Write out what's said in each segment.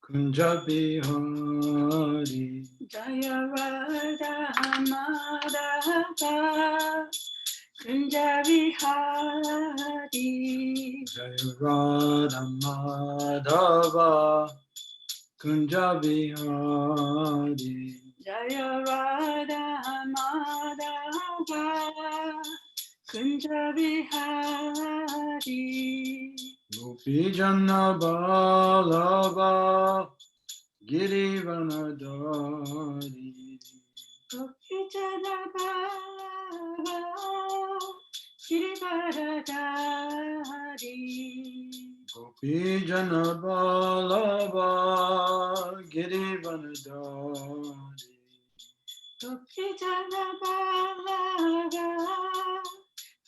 Kunja Bihari Jaya Radha Madhava Kunja Vihari Jaya Radha Madhava Kunja Bihari Jaya Radha Madhava Kunja Vihari Gopi Jana Balava Girivanadari Gopi Jana Baba Girivaradari Gopi Jana Balava Girivanadari Gopi Jana Baba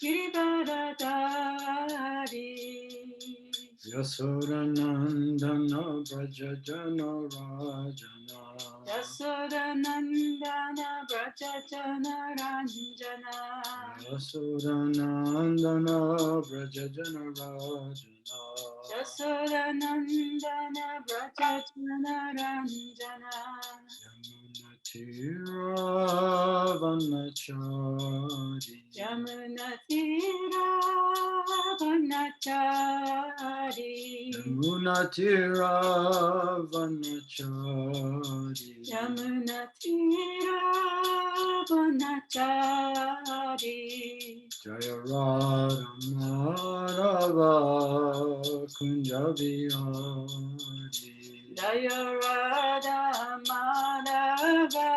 Girivaradari Yasodanandana Braja Jana Rajana Yasodanandana Brajajana Ranjana Yasodanandana Braja Jana Rajana Yasodanandana Brajajana Ranjana Yamunatira Vanachari Yamunatira Yamunatira Vanachari Yamunatira Vanachari Jaya Radha Madhava Kunja Bihari Jaya Radha Madhava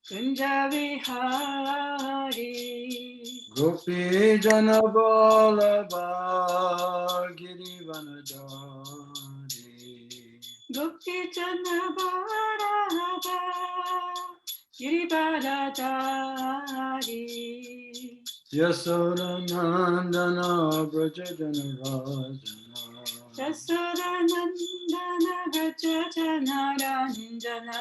Kunja Vihari Gopi Jana Balava Girivanadari Gopi Jana Bharava Girivaradari Yasodanandana Braja Jana Rajana Yasodanandana Brajajana Ranjana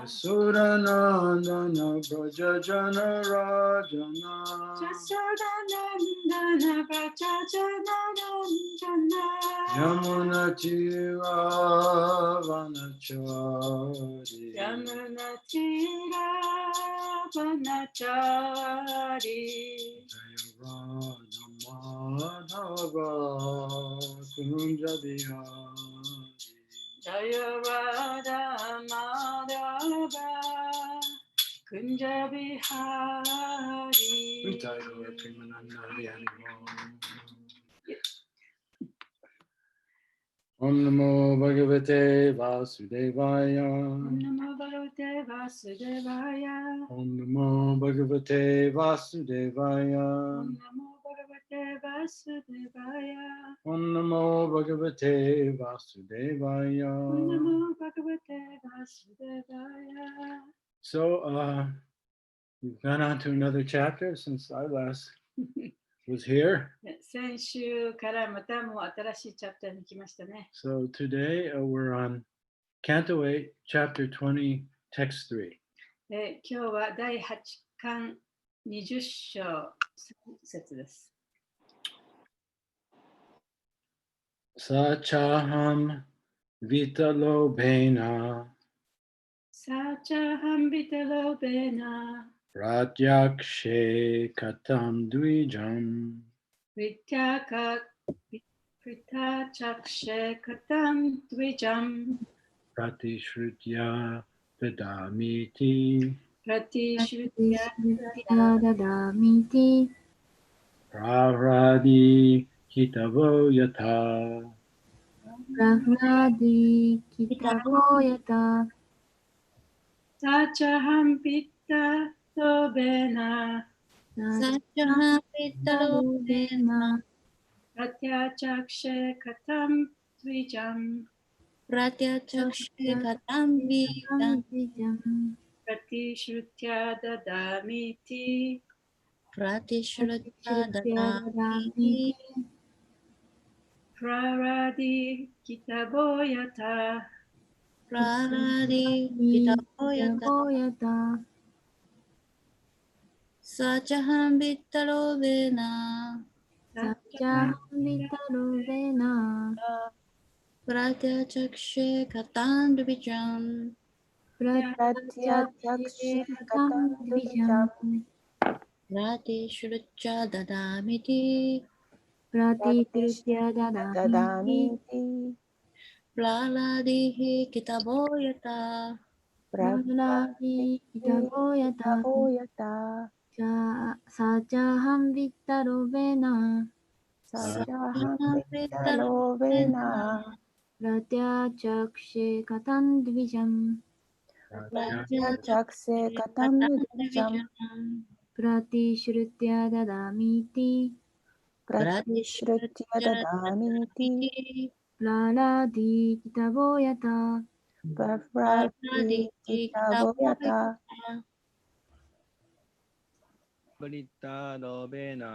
Yasodanandana Braja Jana Rajana Yasodanandana Brajajana Ranjana Yamunatira Vanachari Yamunatira Vanachari Jaya Radha Madhava Kunja Bihari Jaya Radha Madhava Kunja Bihari Vitayura Premananda Haribo Om Namo Bhagavate Vasudevaya Om Namo Bhagavate Vasudevaya Om Namo Bhagavate Vasudevaya Om Namo Bhagavate Vasudevaya Om Namo Bhagavate Vasudevaya Om Namo Bhagavate Vasudevaya. So, we've gone on to another chapter since I last was here. 先週からまたもう新しいチャプターに来ましたね。 So today we're on Canto 8, Chapter 20, Text 3. で今日は第8巻20章3節です。Sachaham Vitalobena Sachaham Vitalobena Pratyakshe Katam Dwijam Pritachakshe Katam Dwijam Pratishrutya Dadamiti Pratishrutya Dadamiti Pravradi Hitavo Yata Prahladi Kitavo Yata Sachaham Vitalobena Sachaham Vitalobena Pratyachakshe Katam Dwijam Pratyachakshe Katam Dwijam Pratishrutya Dadamiti Pratishrutya Dadamiti Praradi Kitaboyata Praradi Kitaboyata Sachaham Vitalobena Sachaham Vitalobena Pratyachakshe Katan Dvijam. Pratyachakshe Katam Dvijam. Prati Shrucha Dadamiti. Pratishya Dadamiti. Praladihi Kitaboyata. Praladi Kitaboyata. Sajaham Vittarobena. Sajaham Vittalovena. Pratyachakshe Katan Dvijam. Pratyachakshe Katam Dvijam. Pratishrutya Dadamiti. Pratishya Dadamiti. Praladi Kitaboyata. Praladi Kitaboyata. Brita Robena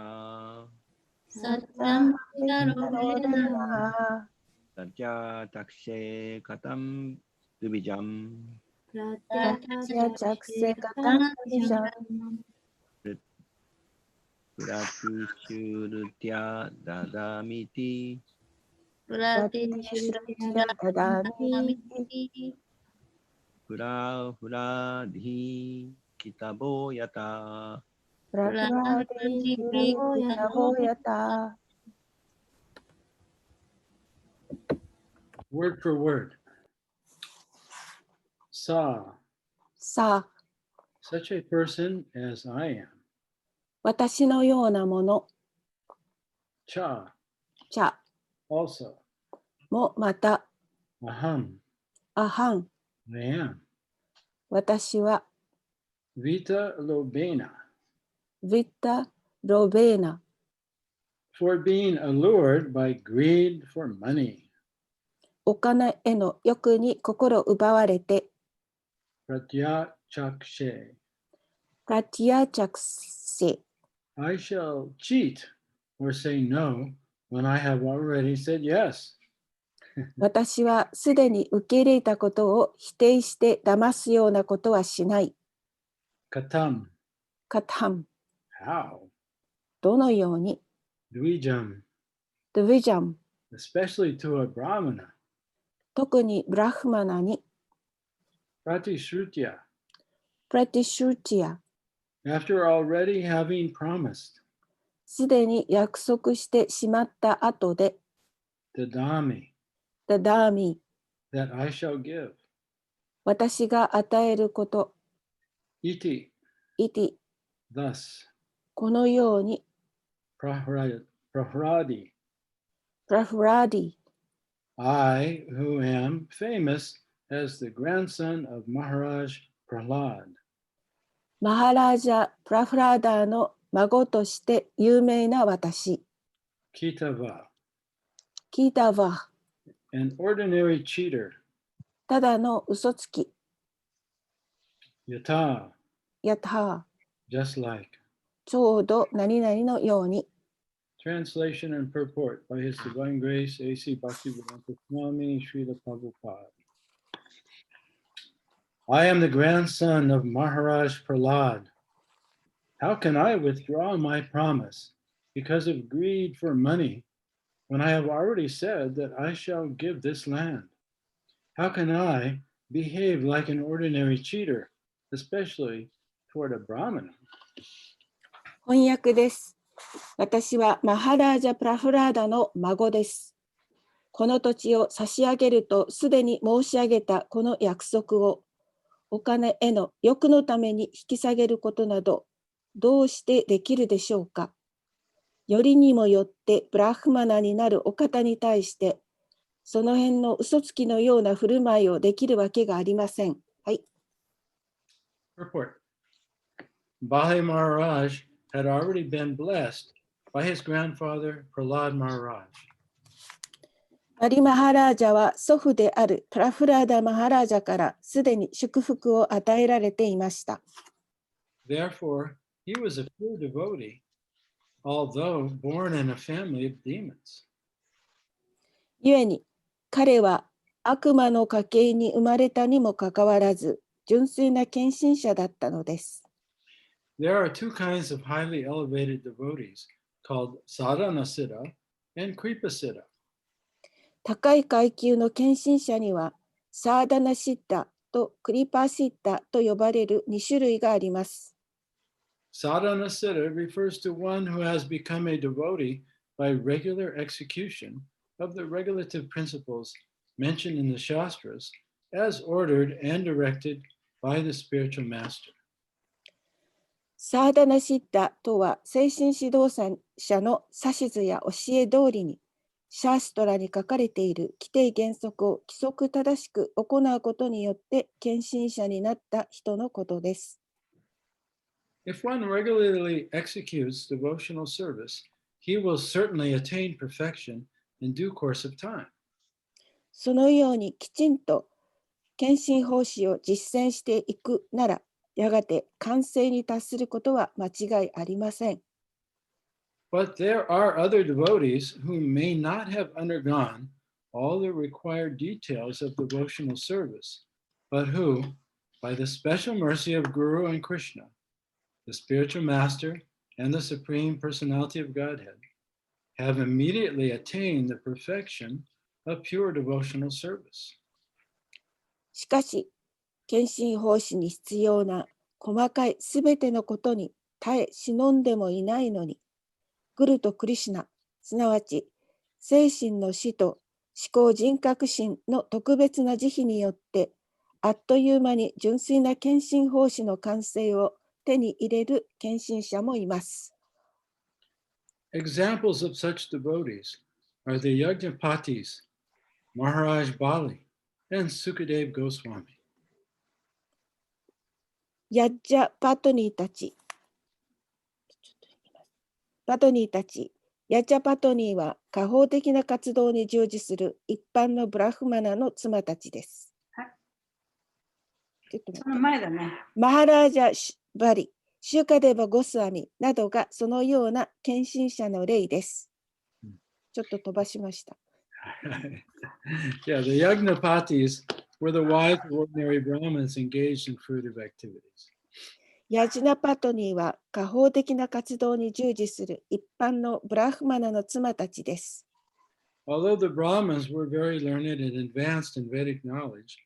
Satyam Vittarobena. Vittalovena. Satya Takshe Katam Dvijam Pratyachakshe Katam Dvijam. Prati Shurutya Dadamiti Pratishya Dadamiti. Pradhi Kitaboyata. Praladi Kitaboyata. Word for word. Sa,さあ、 such a person as I am. 私のようなもの、 Cha, ちゃ also. もまた、 Aham, あはん、 I am. 私は、 Vita lobena, ヴィッタ・ロベーナ、 for being allured by greed for money. お金への欲に心奪われて、 Pratyachakshe, プラティアチャクセ、 I shall cheat or say no when I have already said yes. 私はすでに受け入れたことを否定して騙すようなことはしない。 Katam, カタン、 how? どのように、 Dvijam, ドゥヴィジャン、 especially to a brahmana. 特にブラフマナに、 Pratishrutya, プラティシューティア、 after already having promised. すでに約束してしまった後で、 Dadami, ダダーミー、 that I shall give. 私が与えること、 Iti, イティ、 thus. このように、 Prahradi, プラフラディ、 I, who am famous as the grandson of Maharaj Prahlad, マハラージャ・プラフラーダーの孫として有名な私、 Kitava, キータワ、 an ordinary cheater, ただの嘘つき、 Yata, やったー、 just like. ちょうど何々のように。 Translation and purport by His Divine Grace A.C. Bhaktivedanta Swami Srila Prabhupada. I am the grandson of Maharaj Prahlad. How can I withdraw my promise because of greed for money when I have already said that I shall give this land? How can I behave like an ordinary cheater, especially toward a Brahmana? 翻訳です。私はマハラージャ・プラフラーダの孫です。この土地を差し上げるとすでに申し上げたこの約束をお金への欲のために引き下げることなどどうしてできるでしょうか。よりにもよってブラフマナになるお方に対してその辺の嘘つきのような振る舞いをできるわけがありません。はい。Report. Bali Maharaj had already been blessed by his grandfather Prahlad Maharaj. バリマハラージャは祖父であるプラフラーダマハラージャからすでに祝福を与えられていました。Therefore, he was a pure devotee, although born in a family of demons. 故に彼は悪魔の家系に生まれたにもかかわらず純粋な献身者だったのです。There are two kinds of highly elevated devotees called sadhana siddha and kripa siddha. 高い階級の献身者には、サーダナシッタとクリパシッタと呼ばれる2種類があります。Sadhana siddha refers to one who has become a devotee by regular execution of the regulative principles mentioned in the Shastras as ordered and directed by the spiritual master. サーダナシッタとは、精神指導者の指図や教え通りに、シャーストラに書かれている規定原則を規則正しく行うことによって献身者になった人のことです。If one regularly executes devotional service, he will certainly attain perfection in due course of time. そのようにきちんと献身奉仕を実践していくなら、やがて完成に達することは間違いありません。But there are other devotees who may not have undergone all the required details of devotional service, but who, by the special mercy of Guru and Krishna, the spiritual master and the Supreme Personality of Godhead, have immediately attained the perfection of pure devotional service. しかし、献身奉仕に必要な細かいすべてのことに耐え忍んでもいないのに、グルとクリシュナ、すなわち精神の死と思考人格心の特別な慈悲によって、あっという間に純粋な献身奉仕の完成を手に入れる献身者もいます。Examples of such devotees are the Yajnapatis, Maharaj Bali, and Sukadeva Goswami. ヤッジャ・パトニーたち、ヤッジャ・パトニーは果報的な活動に従事する一般のブラフマナの妻たちです。はいちょっと待ってその前だね。マハラージャ・バリ、シュカデバ・ゴスワミなどがそのような献身者の例です。ちょっと飛ばしました。Yeah, the Yajnapatis were the wives of ordinary Brahmins engaged in fruitive activities. ヤジナ・パトニーは果報的な活動に従事する一般のブラフマナの妻たちです。Although the Brahmins were very learned and advanced in Vedic knowledge,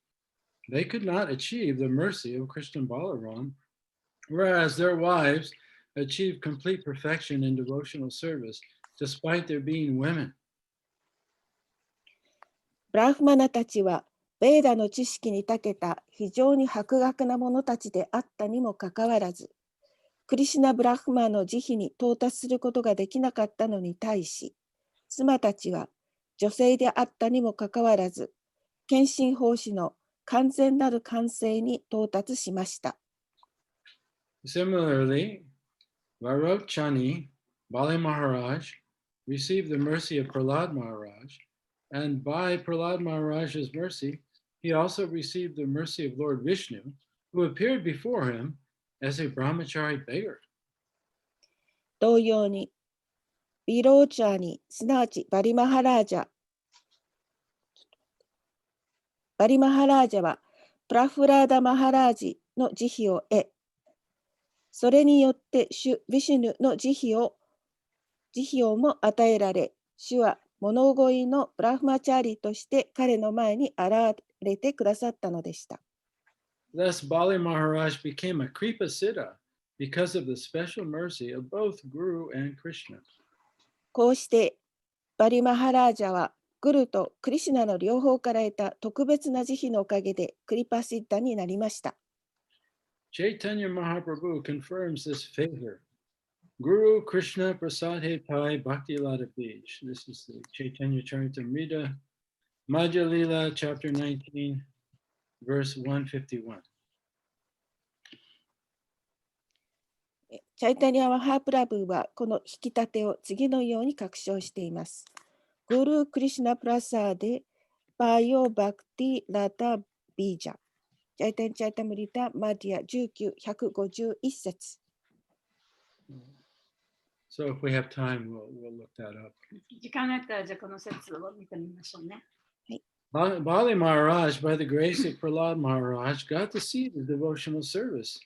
they could not achieve the mercy of Krishna Balaram, whereas their wives achieved complete perfection in devotional service, despite their being women. ブラフマナたちはベーダの知識に長けた非常に博学な者たちであったにもかかわらず、クリシュナ・ブラフマの慈悲に到達することができなかったのに対し、妻たちは女性であったにもかかわらず、献身奉仕の完全なる完成に到達しました。Similarly, Varochani, Bali Maharaj, received the mercy of Prahlad Maharaj, and by Prahlad Maharaj's mercy, he also received the mercy of Lord Vishnu, who appeared before him as a brahmachari beggar. 同様に、ビローチャーに、すなわちバリマハラージャは、プラフラーダ・マハラージの慈悲を得、それによって主ヴィシュヌの慈悲をも与えられ、主は物乞いのブラフマチャーリとして彼の前に現れてくださったのでした。Thus, Bali Maharaj became a Kripa Siddha because of the special mercy of both Guru and Krishna. こうしてバリマハラージャはグルとクリシュナの両方から得た特別な慈悲のおかげでクリパシッダになりました。Chaitanya Mahaprabhu confirms this favor. Guru Krishna Prasade Pai Bhakti Lata Bij. This is the Chaitanya Charitamrita, Madhya Lila, chapter 19, verse 151. チャイタニア・マハープラブーはこの引き立てを次のように確証しています。グルー・クリシュナ・プラサーデ・パヨ・バクティ・ラタ・ビージャ。チャイタニ・チャイタムリタ・マディア19、151節。So if we have time, we'll look that up. 時間があったら、じゃあこの説を見てみましょうね。Bali Maharaj, by the grace of Prahlad Maharaj, got the seed of devotional service.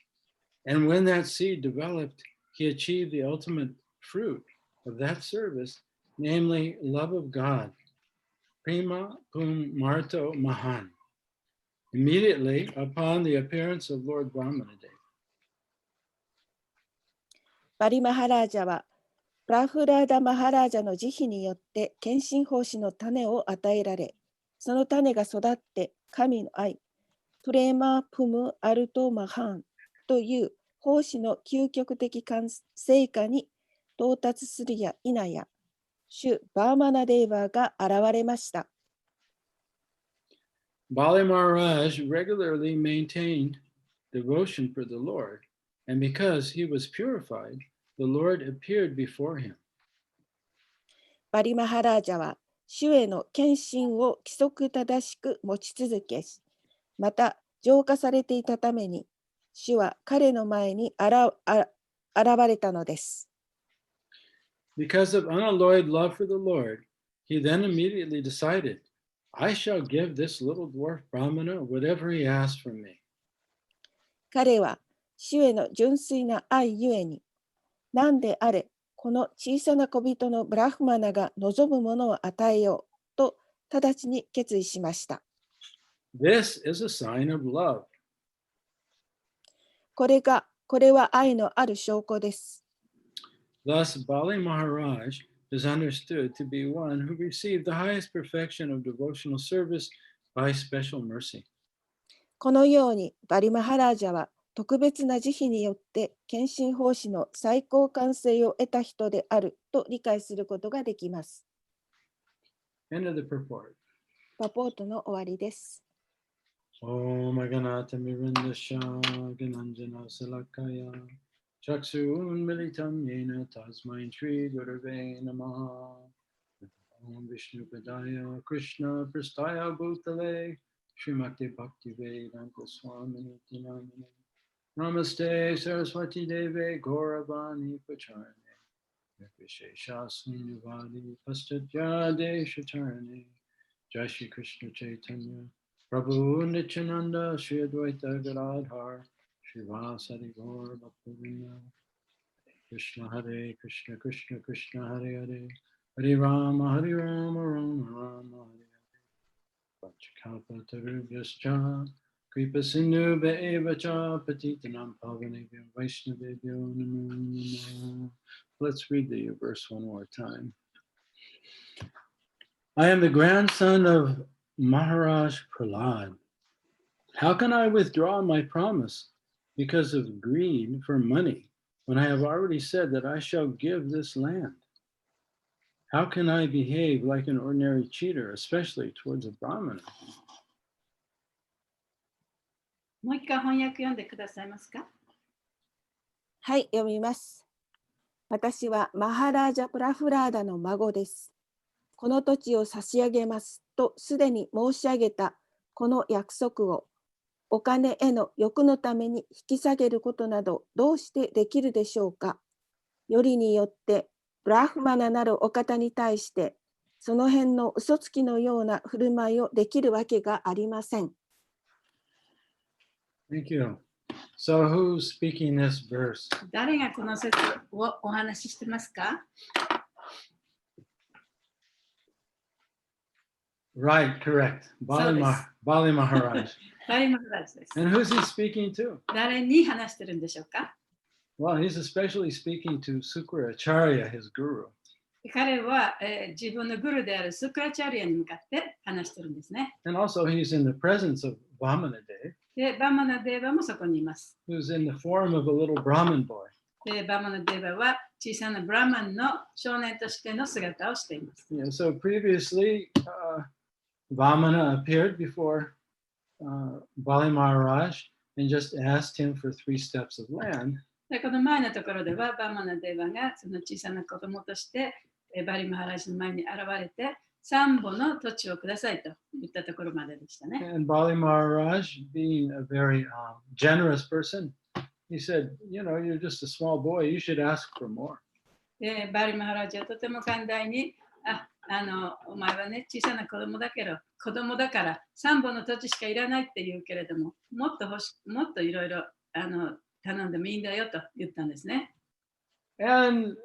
And when that seed developed, he achieved the ultimate fruit of that service, namely love of God, prima cum marto mahan, immediately upon the appearance of Lord Brahmanadeva. バリマハラージャはプラフラーダ・マハラージャの慈悲によって献身奉仕の種を与えられ、その種が育って神の愛、プレーマー・プム・アルト・マハンという奉仕の究極的成果に到達するや否や、主バーマナデーバーが現れました。Bali Maharaj regularly maintained devotion for the Lord, and because he was purified, the Lord appeared before him. バリマハラージャは主への献身を規則正しく持ち続け、また浄化されていたために、主は彼の前に現れたのです。Because of unalloyed love for the Lord, he then immediately decided, I shall give this little dwarf Brahmana whatever he asks from me. 彼は主への純粋な愛ゆえに、何であれ、この小さな小人のブラフマナが望むものを与えようと直ちに決意しました。This is a sign of love. これは愛のある証拠です。Thus, Bali Maharaj is understood to be one who received the highest perfection of devotional service by special mercy. このようにバリマハラージャは特別な慈悲によって献身奉仕の最高完成を得た人であると理解することができます。End of the purport. パポートの終わりです。Om Aganata Mirindasha Gananjana Salakaya Chaksun Militam Yena Tasmain Shri Gurave Namaha Om Vishnu Padaya Krishna Prastaya Bhutale Srimakti Bhakti Vedanta Swami Namine Namaste Saraswati Deve Gauravani Pacharne Vishesha Sunyavadi Paschatya Deshatarne Jai Shri Krishna Chaitanya Prabhu Nityananda Shri Advaita Gadadhar Shri Vasadi Gaur Bhaktivinoda Krishna Hare Krishna Krishna Krishna Hare Hare Hare Rama Rama Rama Hare Vachkalpa Tarubhyascha Kripa Sindhu Be'evacha Patitanam Pavanebhyo Vaishnavebhyo Namo Namo. Let's read the verse one more time. I am the grandson of Maharaj Prahlad. How can I withdraw my promise because of greed for money when I have already said that I shall give this land? How can I behave like an ordinary cheater, especially towards a Brahmana? もう一回翻訳読んでくださいますか？はい、読みます。私はマハラージャ・プラフラーダの孫です。この土地を差し上げますとすでに申し上げたこの約束をお金への欲のために引き下げることなどどうしてできるでしょうか。よりによってブラフマナなるお方に対してその辺の嘘つきのような振る舞いをできるわけがありません。Thank you. So who's speaking this verse? 誰がこの説をお話ししてますか？ Right, correct. Bali Maharaj. バリマハラージです。 And who's he speaking to? 誰に話してるんでしょうか？ Well, he's especially speaking to Sukracharya, his guru. 彼は、自分のグルであるスクラチャリアに向かって話してるんですね。 And also he's in the presence of Vamanadev, で、バマナデーバもそこにいます。 who's in the form of a little Brahmin boy. で、バマナデーバは小さなブラマンの少年としての姿をしています。 Yeah, so previously, Vamana appeared before Bali Maharaj and just asked him for 3 steps of land. でこの前のところではバマナデーバがその小さな子供としてバリマハラジの前に現れて3本の土地をくださいと言ったところまででしたね。 And Bali Maharaj, being a very generous person, he said, you know, you're just a small boy, you should ask for more. でバリマハラジはとても寛大にお前はね小さな子供だから3本の土地しかいらないって言うけれどももっといろいろ頼んでもいいんだよと言ったんですね。And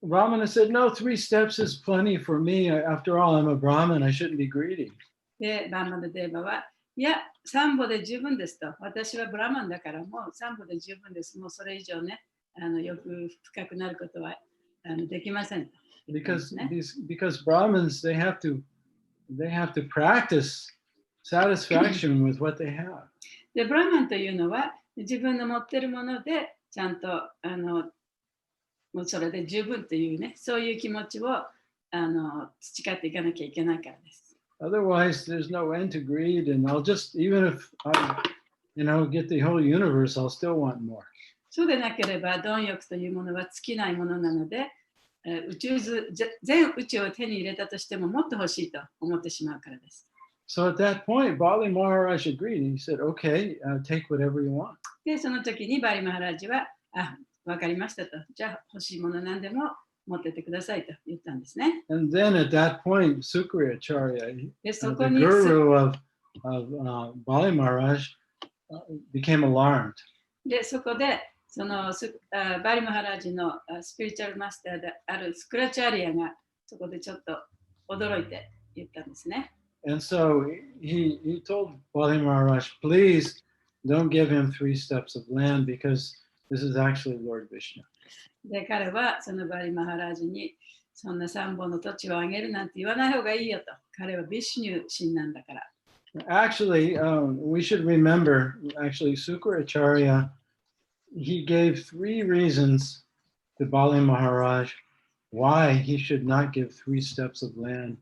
Ramana said, no, 3 steps is plenty for me. After all, I'm a Brahmin. I shouldn't be greedy. で、バーマルデーバは、いや、3歩で十分ですと。私はブラマンだからもう3歩で十分です。もうそれ以上ね、欲深くなることはできませんと。Because Brahmins, they have to practice satisfaction with what they have. で、ブラマンというのは自分の持っているものでちゃんともうそれで十分というね、そういう気持ちを培っていかなきゃいけないからです。Otherwise, there's no end to greed, and I'll just, even if I, get the whole universe, I'll still want more. そうでなければ、貪欲というものは尽きないものなので、全宇宙を手に入れたとしてももっと欲しいと思ってしまうからです。So at that point, Bali Maharaj agreed. He said, okay, take whatever you want. で、その時にバリマハラジは、わかりましたと。じゃあ欲しいもの何でも持ってってくださいと言ったんですね。And then at that point, Sukriyacharya, で、そ the こに guru of Bali Maharaj, became alarmed. で、そこでそのバリマハラジのスピリチュアルマスターであるスクラチャリアがそこでちょっと驚いて言ったんですね。And so he told Bali Maharaj, please don't give him 3 steps of land because this is actually Lord Vishnu. で、彼はそのバリマハラジにそんな3本の土地をあげるなんて言わない方がいいよと。彼はビシュニュ神なんだから。Actually, we should remember, Sukracharya, he gave 3 reasons to Bali Maharaj why he should not give 3 steps of land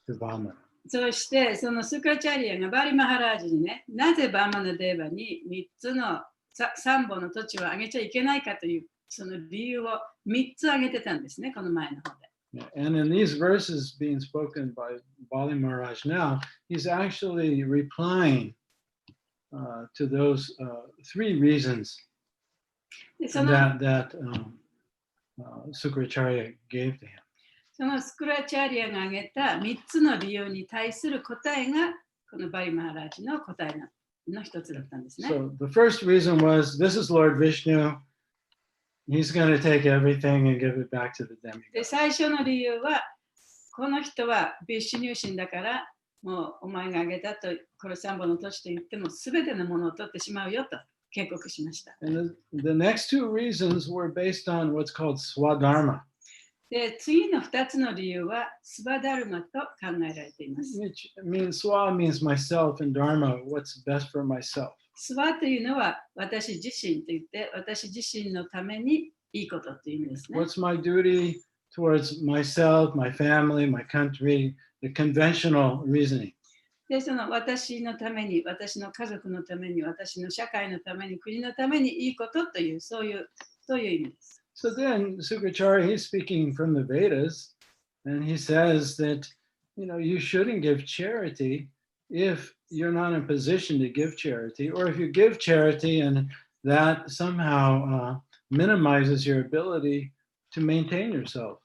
to Vamana. そしてそのスクラチャリアがバリマハラジにね、なぜバーマナデーバに3本の土地をあげちゃいけないかというその理由を3つ挙げてたんですね、この前の方で。And in these verses being spoken by Bali Maharaj now, he's actually replying to those 3 reasons that Sukracharya gave to him. そのスクラチャリアが挙げた3つの理由に対する答えがこのバリマハラジの答えの一つだったんですね。So the first reason was, this is Lord Vishnu. He's going to take everything and give it back to the demigod. で、最初の理由は、この人はビシュニュ神だから、もうお前が挙げたと、これ3本の土地と言っても、すべてのものを取ってしまうよと警告しました。And the next 2 reasons were based on what's called swadharma. で、次の2つの理由は、スバダルマと考えられています。Which means swa means myself and dharma, what's best for myself. スワというのは私自身と言って私自身のためにいいことという意味ですね。What's my duty towards myself, my family, my country, the conventional reasoning. で、その私のために、私の家族のために、私の社会のために、国のためにいいことという、そういう意味です。So then Sukracharya, he's speaking from the Vedas, and he says that, you shouldn't give charity if you're not in a position to give charity, or if you give charity and that somehow minimizes your ability to maintain yourself.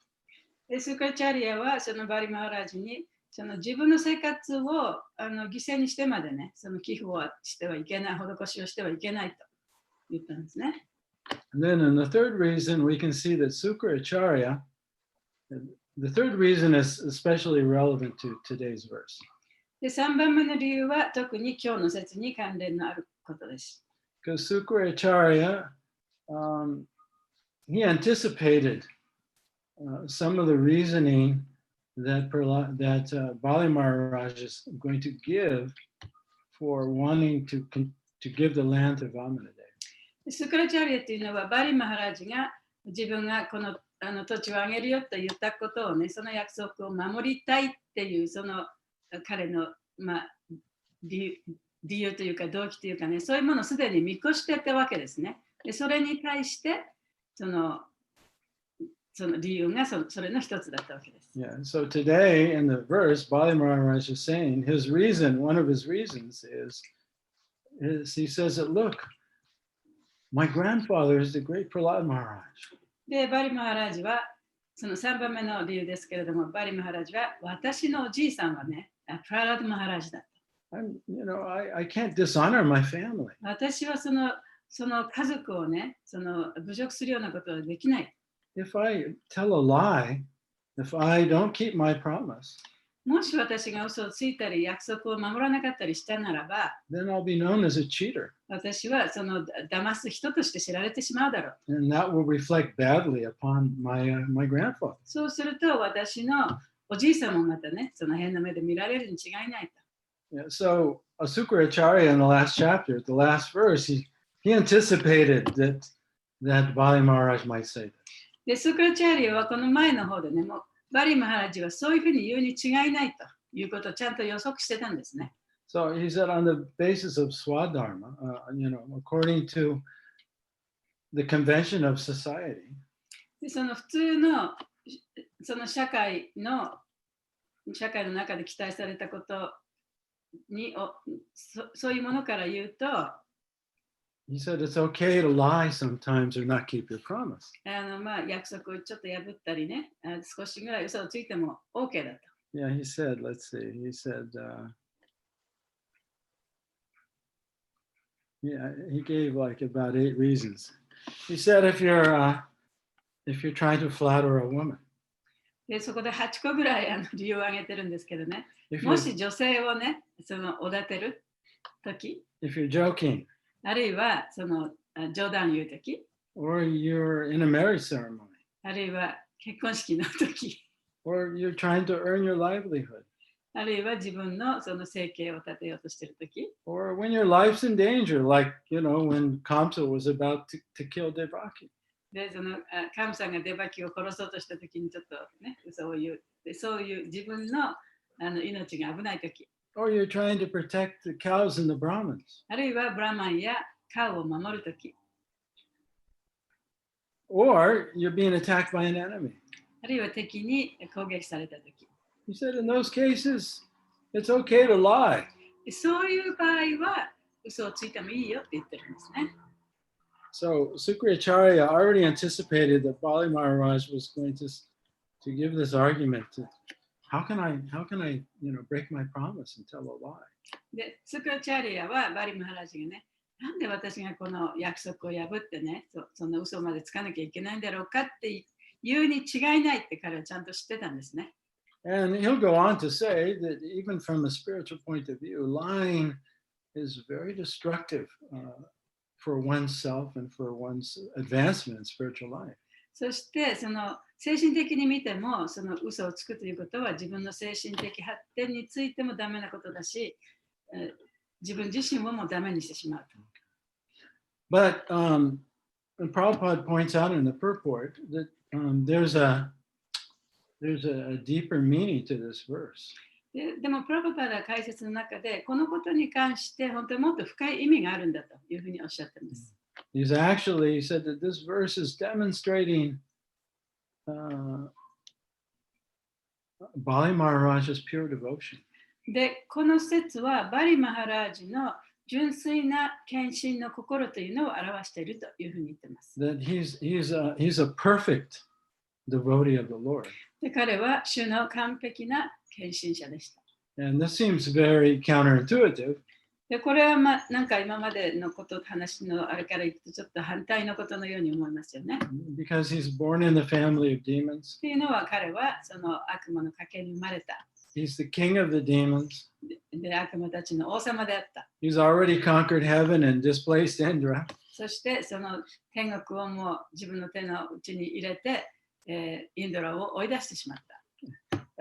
で、スクラチャリアはそのバリマハラジにその自分の生活を犠牲にしてまでね、その寄付をしてはいけない、施しをしてはいけないと言ったんですね。And then in the third reason, we can see that Sukracharya, the third reason is especially relevant to today's verse. で、3番目の理由は特に今日の説に関連のあることです。Because Sukracharya, he anticipated some of the reasoning that Bali Maharaj is going to give for wanting to give the land to Vamanadeva. スクラチャリアというのはバリマハラジが自分がこの土地をあげるよと言ったことをね、その約束を守りたいっていうその彼の、理由というか動機というかね、そういうものをすでに見越してたわけですね。で、それに対してその理由がそれの一つだったわけです。Yeah, so today in the verse, Bali Maharaj is saying one of his reasons is he says that, look, my grandfather is the great Prahlad Maharaj. で、バリマハラジはその3番目の理由ですけれども、バリマハラジは私のおじいさんはね、プララドマハラジだ。I can't dishonor my family. 私はその家族をね、侮辱するようなことはできない。if I tell a lie, if I don't keep my promise, もし私が嘘をついたり約束を守らなかったりしたならば、 then I'll be known as a cheater. 私はその騙す人として知られてしまうだろう。 And that will reflect badly upon my grandfather. そうすると私のおじいさんもまたね、その変な目で見られるに違いないと。 Yeah, so Asukaracharya in the last chapter, the last verse, he anticipated that Bali Maharaj might say this. で、スクラチャーリアはこの前の方でね、もうバリマハラジはそういうふうに言うに違いないということをちゃんと予測してたんですね。 So he said on the basis of Swadharma, according to the convention of society, でその普通のその社会の中で期待されたことにそういうものから言うと、 he said it's okay to lie sometimes or not keep your promise. 約束をちょっと破ったりね、少しぐらい嘘をついても OK だと。 Yeah, he said, let's see, he said, yeah, he gave like about 8 reasons. He said if you're trying to flatter a woman, でそこで8個ぐらい理由を挙げてるんですけどね、 if も you're, し女性をね、そのおだてるとき、 if you're joking, あるいはその冗談を言うとき、 or you're in a marriage ceremony, あるいは結婚式のとき、 or you're trying to earn your livelihood, あるいは自分のその生計を立てようとしているとき、 or when your life's in danger, like, when Kamsa was about to kill Devaki. でそのカムさんがデバキを殺そうとしたときにちょっとね、嘘を言う。でそういう自分の命が危ないとき、 Or you're trying to protect the cows and the Brahmins. あるいはブラマンやカウを守るとき、 Or you're being attacked by an enemy. あるいは敵に攻撃されたとき、 He said in those cases, it's okay to lie. そういう場合は嘘をついてもいいよって言ってるんですね。 So Sukracharya already anticipated that Bali Maharaj was going to give this argument to, how can I break my promise and tell a lie? で、スクラチャリアはバリマハラジがね、なんで私がこの約束を破ってね、そんな嘘までつかなきゃいけないんだろうかって言うに違いないって彼はちゃんと知ってたんですね。 And he'll go on to say that even from a spiritual point of view, lying is very destructive for oneself and for one's advancement in spiritual life. そしてその精神的に見てもその嘘をつくということは自分の精神的発展についてもダメなことだし、自分自身をもダメにしてしまう。 But Prabhupada points out in the purport that there's a deeper meaning to this verse. でもプラパパダ解説の中でこのことに関して本当にもっと深い意味があるんだというふうにおっしゃっています。 He said that this verse is demonstrating Bali Maharaj's pure devotion. で、この説はバリマハラージの純粋な献身の心というのを表しているというふうに言っています。 That he's a perfect devotee of the Lord. で、彼は主の完璧な献身者でした。 And this seems very counterintuitive. で、これはなんか今までのこと話のあれから言うとちょっと反対のことのように思いますよね。 Because he's born in the family of demons. っていうのは彼はその悪魔の家系に生まれた。 He's the king of the demons. で、悪魔たちの王様であった。 He's already conquered heaven and displaced Indra. そしてその天国をもう自分の手の内に入れて、インドラを追い出してしまった。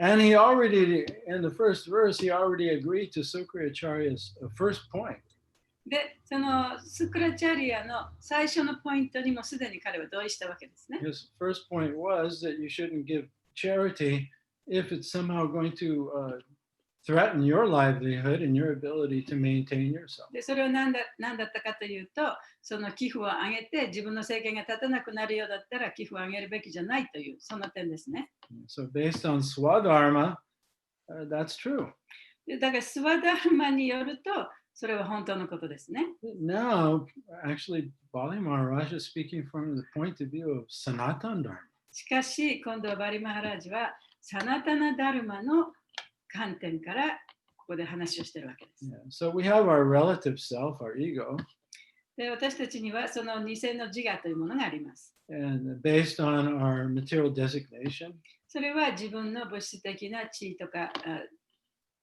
And he already, in the first verse, he already agreed to Sukracharya's first point. で、そのスクラチャリアの最初のポイントにもすでに彼は同意したわけですね。 His first point was that you shouldn't give charity if it's somehow going to threaten your livelihood and your ability to maintain yourself. で、それは何だったかというと、その寄付を上げて自分の生計が立たなくなるようだったら寄付を上げるべきじゃないという、そんな点ですね。 So based on Swadharma, that's true. でだからスワダーマによると、それは本当のことですね。 Now, actually, Bali Maharaj is speaking from the point of view of Sanatan Dharma. しかし、今度はバリマハラージはサナタナダルマの観点からここで話をしているわけです。 Yeah. So we have our relative self, our ego, で私たちにはその偽の自我というものがあります。and based on our material designation. それは自分の物質的な地位とか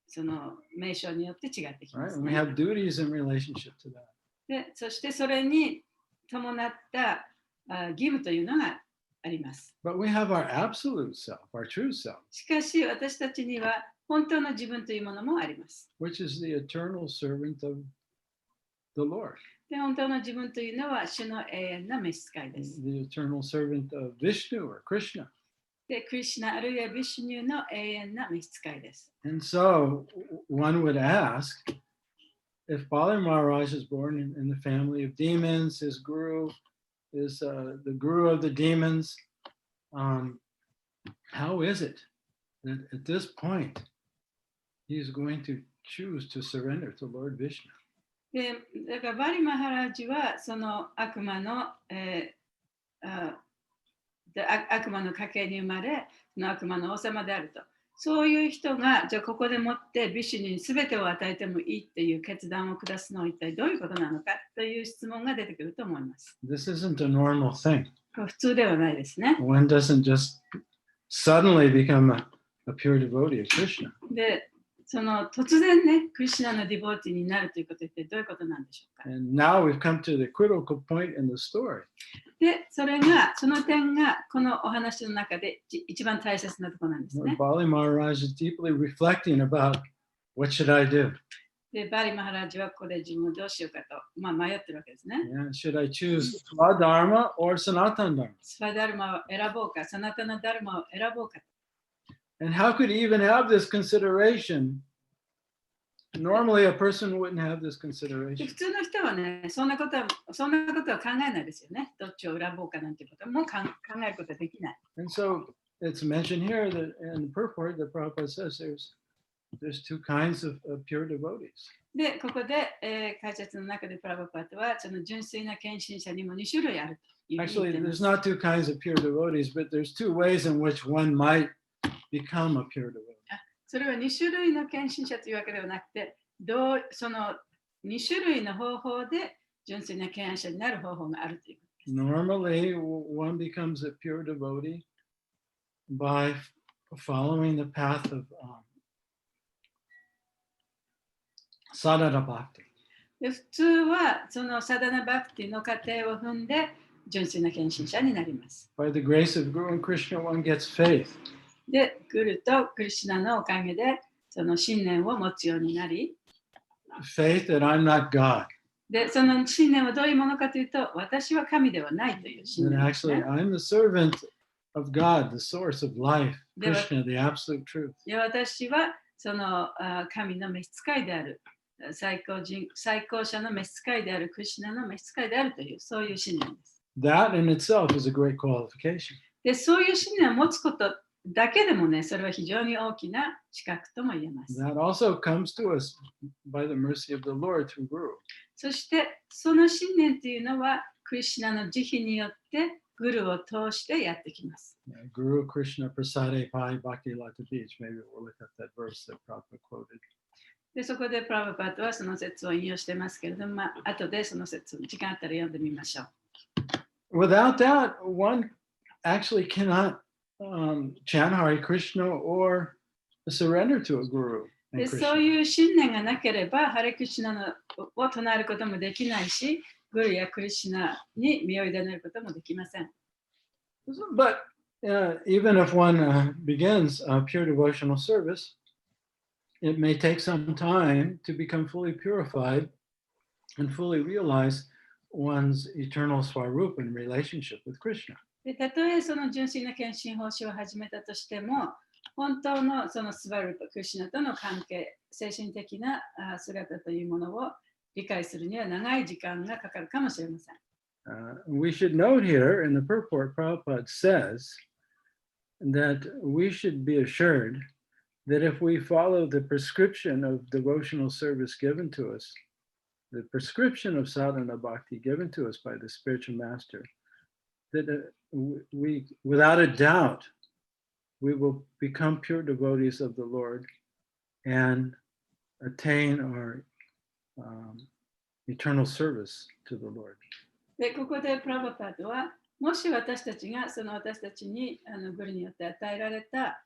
その名称によって違ってきま Right? す And we ね。 have duties in relationship to that. でそしてそれに伴った義務というのがあります。 But we have our absolute self, our true self, しかし私たちには本当の自分というものもあります。 which is the eternal servant of the Lord, で本当の自分というのは主の永遠な召使いです。 the eternal servant of Vishnu or Krishna. でクリシュナあるいはビシュニューの永遠な召使いです。 And so one would ask, if Bali Maharaj is born in the family of demons, his guru is the guru of the demons, how is it that at this point he's going to choose to surrender to Lord Vishnu? でだからバリ・マハラージはその悪魔の、悪魔の家系に生まれ、その悪魔の王様であると。そういう人が、じゃあここでもってビシュに全てを与えてもいいっていう決断を下すのは一体どういうことなのかという質問が出てくると思います。This isn't a normal thing. 普通ではないですね。 One doesn't just suddenly become a pure devotee of Krishna. で、その突然ね、クリシュナのディボーティになるということは一体どういうことなんでしょうか。 And now we've come to the critical point in the story. で、その点がこのお話の中で一番大切なところなんです Where ね。 Bali Maharaj is deeply reflecting about what should I do? で、バリ・マハラージはここで自分をどうしようかと、迷ってるわけですね。 Yeah, should I choose Swadharma or Sanatana Dharma? スパダルマを選ぼうか、サナタナダルマを選ぼうか。 And how could he even have this consideration? Normally, a person wouldn't have this で consideration. 普通の人はね、そんなことは考えないですよね。どっちを選ぼうかなんてことも考えることはできない。 And so it's mentioned here that in the purport that Prabhupada says there's two kinds of pure devotees. で、ここで、解説の中でプラバパートは、その純粋な献身者にも2種類あるというふうに Actually, 言っていま there's す。 not two kinds of pure devotees, but there's two ways in which one might become a pure devotee. それは2種類の献身者というわけではなくて、その2種類の方法で純粋な献身者になる方法があるということです。 Normally, one becomes a pure devotee by following the path of sadhana bhakti. で普通はそのサダナバクティの過程を踏んで純粋な献身者になります。 By the grace of Guru and Krishna, one gets faith. で、グルとクリシュナのおかげでその信念を持つようになり、 Faith that I'm not God. で、その信念はどういうものかというと、私は神ではないという信 That 念ですね actually I'm the servant of God, the source of life, Yeah, but- Krishna, the absolute truth. で、私はその神の召使いである、最高者の召使いである、クリシュナの召使いであるという、そういう信念です。 That in itself is a great qualification. で、そういう信念を持つことだけでもね、それは非常に大きな資格とも言えます。 That also comes to us by the mercy of the Lord through Guru. そしてその信念というのはクリシュナの慈悲によってグルを通してやってきます。 Guru Krishna Prasade Pai Bhakti Lata Beach. Maybe we'll look at that verse that Prabhupada quoted. でそこでプラバパートはその説を引用してますけれども、後でその説、時間あったら読んでみましょう。 Without that, one actually cannot chant Hare Krishna or surrender to a Guru. で And そう Krishna. いう信念がなければ、ハレクリシュナのを唱えることもできないし、グルやクリシュナに身を委ねることもできません。 But even if one begins pure devotional service, it may take some time to become fully purified and fully realize one's eternal Swarup in relationship with Krishna. でたとえその純粋な献身奉仕を始めたとしても、本当のそのスバルパ、クリシュナとの関係、精神的な姿というものを理解するには長い時間がかかるかもしれません。We should note here in the purport, Prabhupada says that we should be assured that if we follow the prescription of devotional service given to us, the prescription of sadhana bhakti given to us by the spiritual master, that we, without a doubt, we will become pure devotees of the Lord and attain our eternal service to the Lord. でここでプラバパートはもし私たちがその私たちにグルによって与えられた、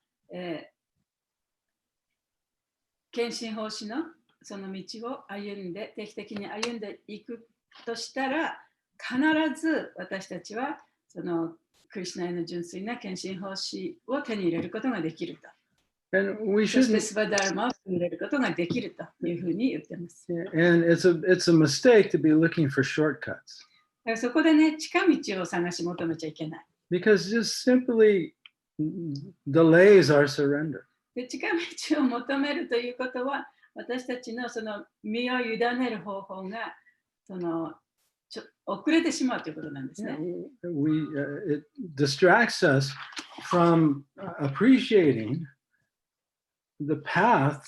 献身奉仕のその道を歩んで定期的に歩んでいくとしたら、必ず私たちはそのクリシュナへの純粋な献身奉仕を手に入れることができると。And we そして shouldn't, スバダルマを手に入れることができるというふうに言ってます。 and it's a mistake to be looking for shortcuts. だからそこでね、近道を探し求めちゃいけない。 Because just simply delays our surrender. で、近道を求めるということは、私たちのその身を委ねる方法がその遅れてしまうということなんですね。It distracts us from appreciating the path,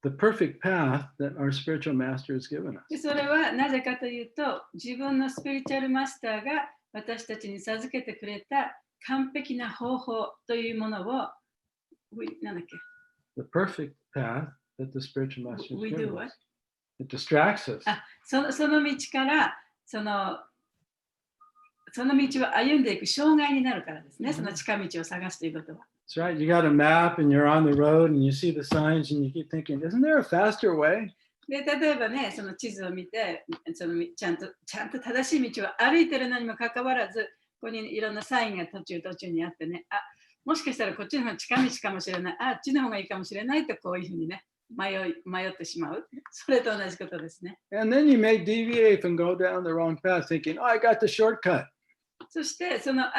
the perfect path that our spiritual master has given us. でそれはなぜかというと、自分のスピリチュアルマスターが私たちに授けてくれた完璧な方法というものを、なんだっけ? The perfect path that the spiritual master has We do given what? us. It distracts us. その道からその道を歩んでいく障害になるからですね。その近道を探すということは。That's right. You got a map and you're on the road and you see the signs and you keep thinking, isn't there a faster way? で例えばね、その地図を見てちゃんと正しい道を歩いてるのにもかかわらず、ここにいろんなサインが途中にあってね、もしかしたらこっちの方が近道かもしれない、あっちの方がいいかもしれないと、こういうふうにね、迷ってしまう。それと同じことですね。And then you may deviate and go down the wrong path thinking, oh, I got the shortcut. そして自分は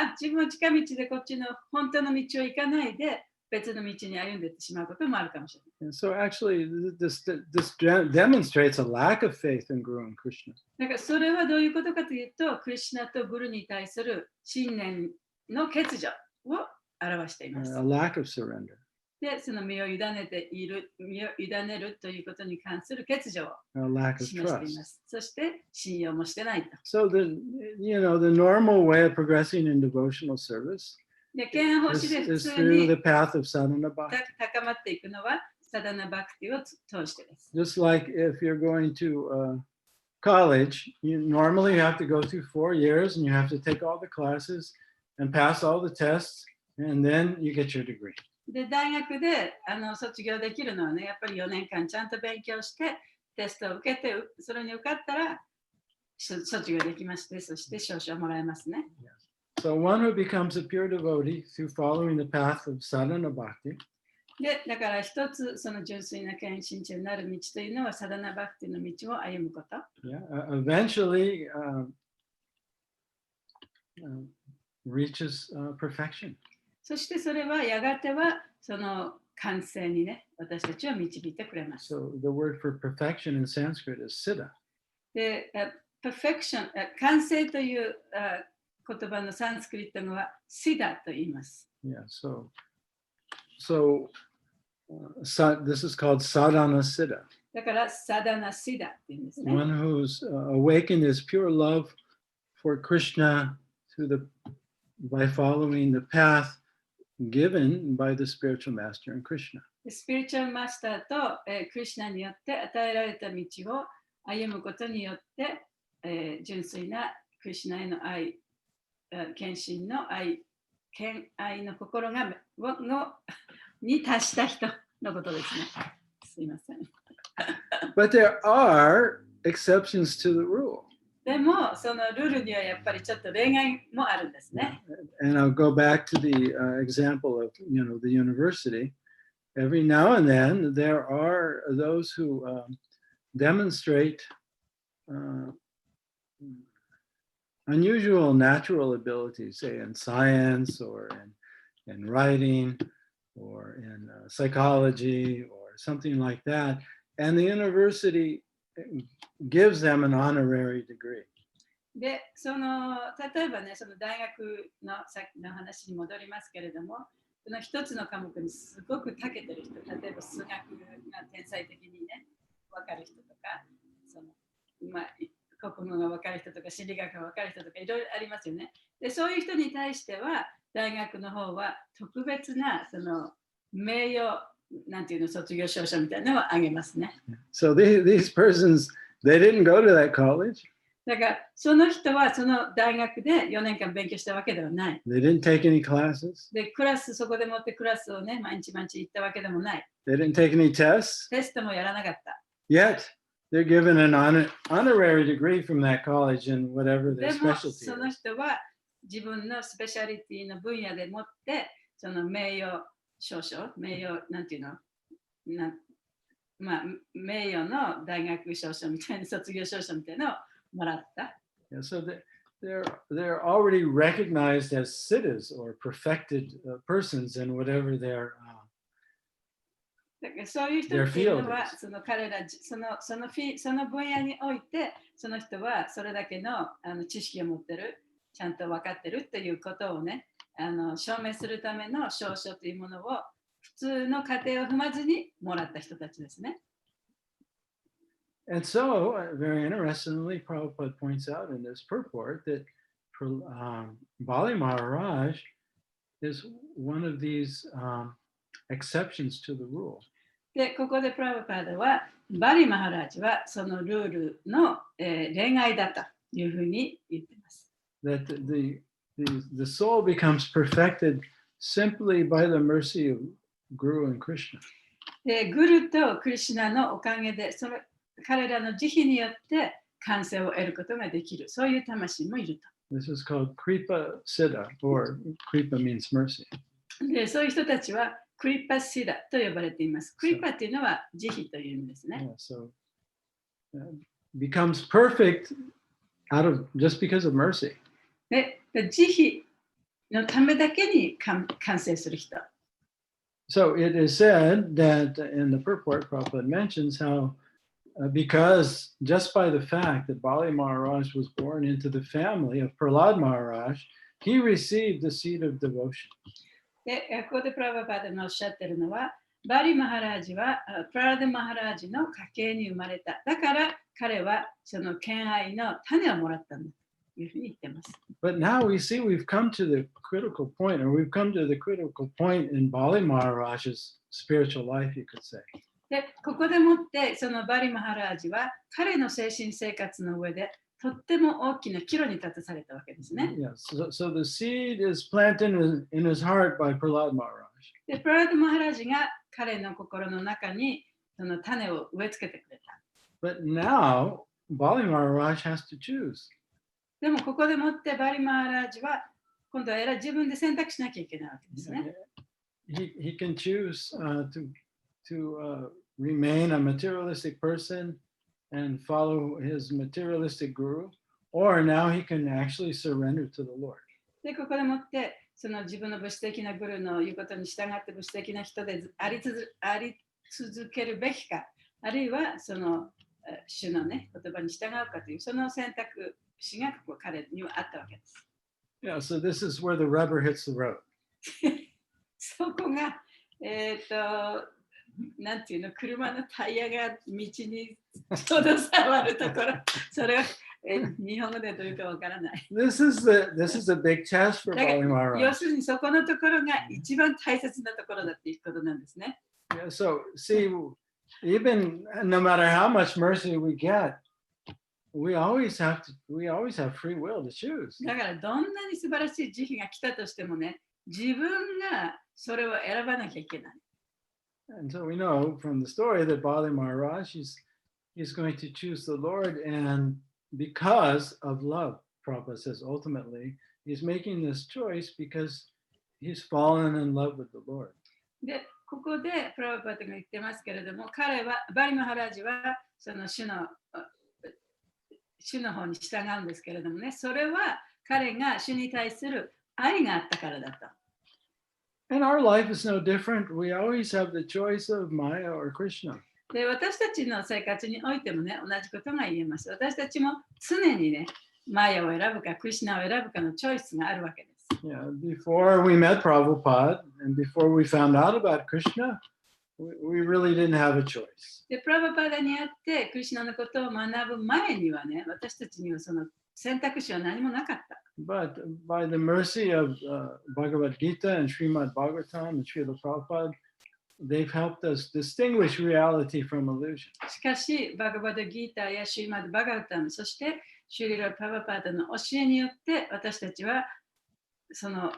近道でこっちの本当の道を行かないで別の道に歩んでいってしまうこともあるかもしれない。And so actually this demonstrates a lack of faith in Guru and Krishna. だからそれはどういうことかというと、クリシュナとグルに対する信念の欠如を表しています。A lack of surrender. で、その身を委ねるということに関する欠如を A lack of 示していま trust. す。そして信用もしてないと。So the normal way of progressing in devotional service で、献奉仕で is 普通 through に the path of sadhana bhakti. 高まっていくのはサダナバクティを通してです。Just like if you're going to college, normally you have to go through 4 years and you have to take all the classes and pass all the tests and then you get your degree. で、大学で卒業できるのはね、やっぱり4年間ちゃんと勉強してテストを受けて、それに受かったら卒業できまして、そして証書をもらえますね。So one who becomes a pure devotee through following the path of sadhana bhakti で、だから一つその純粋な献身中になる道というのはサダナバクティの道を歩むこと。eventually reaches perfection. そしてそれはやがてはその完成にね、私たちを導いてくれます。So the word for perfection in Sanskrit is siddha. で、perfection、完成という言葉のサンスクリット語はシダと言います。Yeah, so this is called sadhana siddha. だからサダナシダって言うんですね。One who's awakened his pure love for Krishna by following the path given by the spiritual master and Krishna. スピリチュアルマスターと、クリシュナによって与えられた道を歩むことによって、純粋なクリシュナへの愛、献身の愛、献愛の心がに達した人のことですね。すいません。But there are exceptions to the rule. でも、そのルールにはやっぱりちょっと例外もあるんですね。And I'll go back to the example of the university. Every now and then there are those who demonstrate unusual natural abilities, say in science or in writing or in psychology or something like that. And the university gives them an honorary degree. で、例えばね、その大学のさっきの話に戻りますけれども、その一つの科目にすごく長けてる人、例えば数学が天才的にね、分かる人とか、国語が分かる人とか、心理学が分かる人とか、いろいろありますよね。で、そういう人に対しては、大学の方は特別なその名誉、なんていうの、卒業証書みたいなのをあげますね。So these persons, they didn't go to that college. だからその人はその大学で4年間勉強したわけではない。 They didn't take any classes. で、クラス、そこでもってクラスをね、毎日行ったわけでもない。 They didn't take any tests. テストもやらなかった。 Yet they're given an honorary degree from that college in whatever で their も specialty その is. 人は自分のスペシャリティの分野でもってその名誉証書、名誉なんていうの、まあ名誉の大学証書みたいな卒業証書みたいなのをもらった。 Yeah, so they're already recognized as siddhas or perfected persons in whatever their だからそういう人っていうのはその彼らその分野においてその人はそれだけの知識を持ってる、ちゃんと分かってるっていうことをね、証明するための証書というものを普通の過程を踏まずにもらった人たちですね。 And so, very interestingly, Prabhupada points out in this purport that Bali Maharaj is one of these exceptions to the rule. で、ここでプラブパーダはバリ・マハラージはそのルールの、例外だというふうに言っています。 That the soul becomes perfected simply by the mercy of Guru and Krishna. で、グルとクリシュナのおかげでその彼らの慈悲によって完成を得ることができる。そういう魂もいると。 This is called Kripa Siddha, or Kripa means mercy. で、そういう人たちはクリパシダと呼ばれています。クリパっていうのは慈悲という意味ですね。 Yeah, so becomes perfect just because of mercy. で、慈悲のためだけに完成する人。 So it is said that in the purport, Prabhupada mentions how because just by the fact that Bali Maharaj was born into the family of Prahlad Maharaj, he received the seed of devotion. で、ここでプラバパーダがおっしゃってるのは、バリ・マハラージはプララダ・マハラージの家系に生まれた。だから彼はその敬愛の種をもらったんだというふうに言ってます。 But now we see we've come to the critical point, or we've come to the critical point in Bali Maharaj's spiritual life, you could say. で、ここでもってそのバリ・マハラージは彼の精神生活の上でとっても大きな岐路に立たされたわけですね。 Yeah, so the seed is planted in his heart by Prahlad Maharaj. で、プララダ・マハラージが彼の心の中にその種を植え付けてくれた。 But now Bali Maharaj has to choose. でもここでもってバリ・マハラージは今度は自分で選択しなきゃいけないわけですね。 He can choose to remain a materialistic person and follow his materialistic guru, or now he can actually surrender to the Lord. で、ここでもってその自分の物質的なグルーの言うことに従って物質的な人であり続けるべきか、あるいはその主のね、言葉に従うかというその選択肢が彼にはあったわけです。 Yeah, so this is where the rubber hits the road. そこが、なんていうの、車のタイヤが道にちょうど触るところ、それは日本語でどういうかわからない。This is a big test for だか Bali ら要 Maharaj. するにそこのところが一番大切なところだっていうことなんですね。 Yeah, so see, even no matter how much mercy we get, we always have free will to choose. だからどんなに素晴らしい慈悲が来たとしてもね、自分がそれを選ばなきゃいけない。 And so we know from the story that Bali Maharaj he's going to choose the Lord, and because of love, Prabhupada says ultimately, he's making this choice because he's fallen in love with the Lord. で、ここでプラバパーダが言ってますけれども、バリ・マハラージはその主の方に従うんですけれどもね、それは彼が主に対する愛があったからだと。 And our life is no different. We always have the choice of Maya or Krishna. で、私たちの生活においてもね、同じことが言えます。私たちも常にね、マヤを選ぶか、クリシュナを選ぶかのチョイスがあるわけです。Yeah, before we met Prabhupada and before we found out about Krishna, we really didn't have a choice. で、プラバパーダに会ってクリシュナのことを学ぶ前にはね、私たちにはその選択肢は何もなかった。But by the mercy of Bhagavad Gita and Srimad Bhagavatam and Srila Prabhupada, they've helped us distinguish reality from illusion. しかし、バガバダギーターやシーマド・バガルタム、そしてシュリラ・パバパータの教えによって私たちはその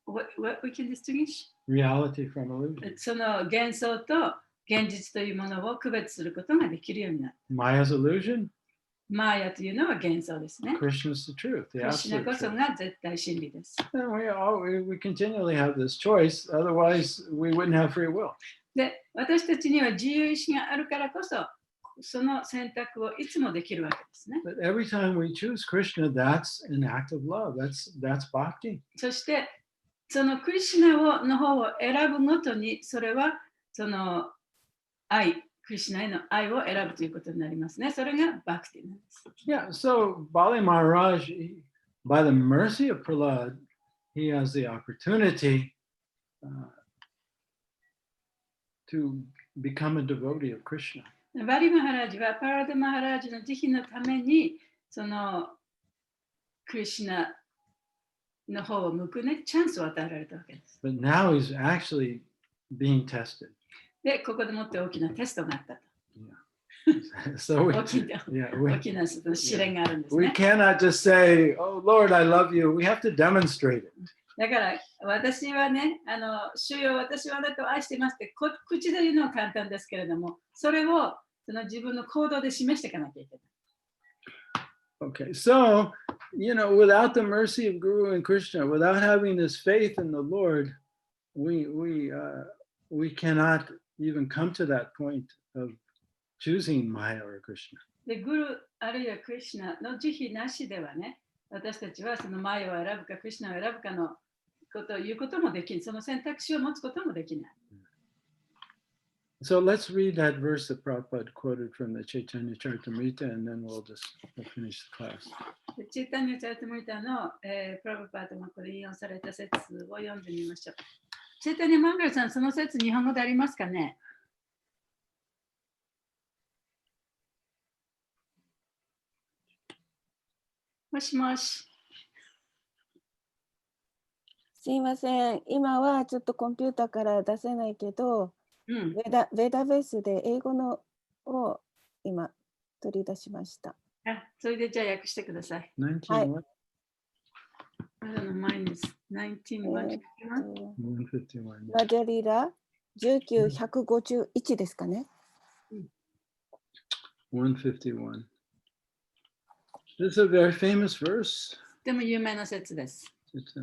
what we can distinguish? Reality from illusion. その幻想と現実というものを区別することができるようになる。Maya's illusion, マーヤというのは幻想ですね。 Krishna's the truth, ク the リシュナ absolute こそ truth. が絶対真理です。 And we continually have this choice, otherwise we wouldn't have free will. で、私たちには自由意志があるからこそ、その選択をいつもできるわけですね。 But every time we choose Krishna, that's an act of love. That's bhakti. そして、そのクリシュナの方を選ぶごとに、それはその愛、クリシュナへの愛を選ぶということになりますね。それがバクティなんです。Yeah, so Bali Maharaj, by the mercy of Prahlad, he has the opportunity to become a devotee of Krishna. バリ・マハラージはパラダ・マハラージの慈悲のために、そのクリシュナの方を向くね、チャンスを与えられたわけです。 But now he's actually being tested. で、ここでもって大きなテストがあったと。 So we, 大きな yeah, 大きなその試練があるんです we ね。 cannot just say, "Oh Lord, I love you." We have to demonstrate it. だから私はね、主よ私はあなたを愛していますって口で言うのは簡単ですけれども、それをその自分の行動で示していかなきゃいけない。 Okay, so without the mercy of Guru and Krishna, without having this faith in the Lord, we cannot even come to that point of choosing Maya or Krishna. で、グルあるいはクリシュナの慈悲なしではね、私たちはそのマヤを選ぶかクリシュナを選ぶかのことを言うこともできない。その選択肢を持つこともできない。 So let's read that verse that Prabhupada quoted from the Chaitanya Charitamrita, and then we'll finish the class. でチータニューチャルトムリタの、プラブパートがこれ引用された説を読んでみましょう。チータニューマンガルさん、その説日本語でありますかね？もしもし。すいません。今はちょっとコンピューターから出せないけど、うん、ウェダベースで英語のを今取り出しました。あ、それでじゃあ訳してください。 19 Hi. what? I don't know, mine is 19, 151? 151. ラジャリラ19151ですかね。 151. This is a very famous verse. とても有名な説です。 It's,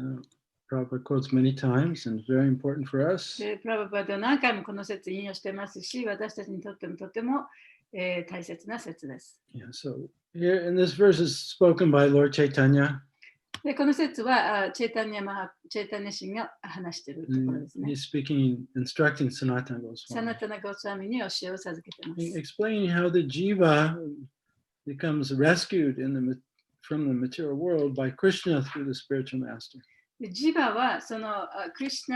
Prabhupada quotes many times and very important for us. でプラブパートは何回もこの説引用してますし、私たちにとってもとても、大切な説です。 Yeah, so here in this verse is spoken by Lord Chaitanya. でこの説はチェイタニャ神が話しているところですね。 He's speaking, instructing Sanatana サナ Goswami, タナ・ゴスワミに教えを授けています。 explaining how the jiva becomes rescued from the material world by Krishna through the spiritual master. でジバはそのクリシュ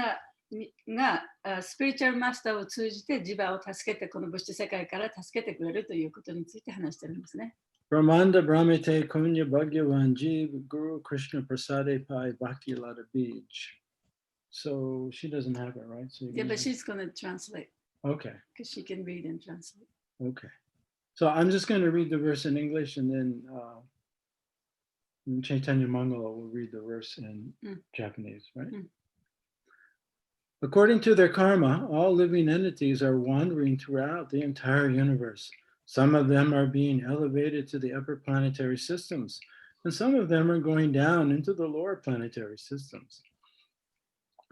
ナがスピリチュアルマスターを通じてジバを助けてこの物質世界から助けてくれるということについて話しているんですね。Brahmanda Brahmite Kunya Bhagyavan Jeev Guru Krishna Prasade Pai Bhakti Lada Bij. So she doesn't have it, right? So Yeah, but she's going to translate okay, because she can read and translate. okay. So I'm just going to read the verse in English and then Chaitanya Mangala will read the verse in Japanese, right? According to their karma, all living entities are wandering throughout the entire universe. Some of them are being elevated to the upper planetary systems, and some of them are going down into the lower planetary systems.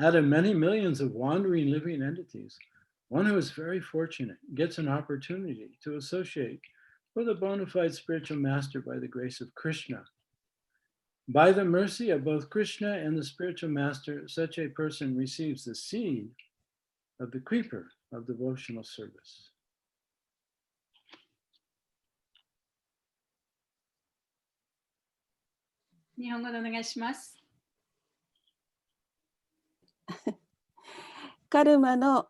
Out of many millions of wandering living entities, one who is very fortunate gets an opportunity to associate with a bona fide spiritual master by the grace of Krishna. By the mercy of both Krishna and the spiritual master, such a person receives the seed of the creeper of devotional service. 日本語でお願いします。彼らの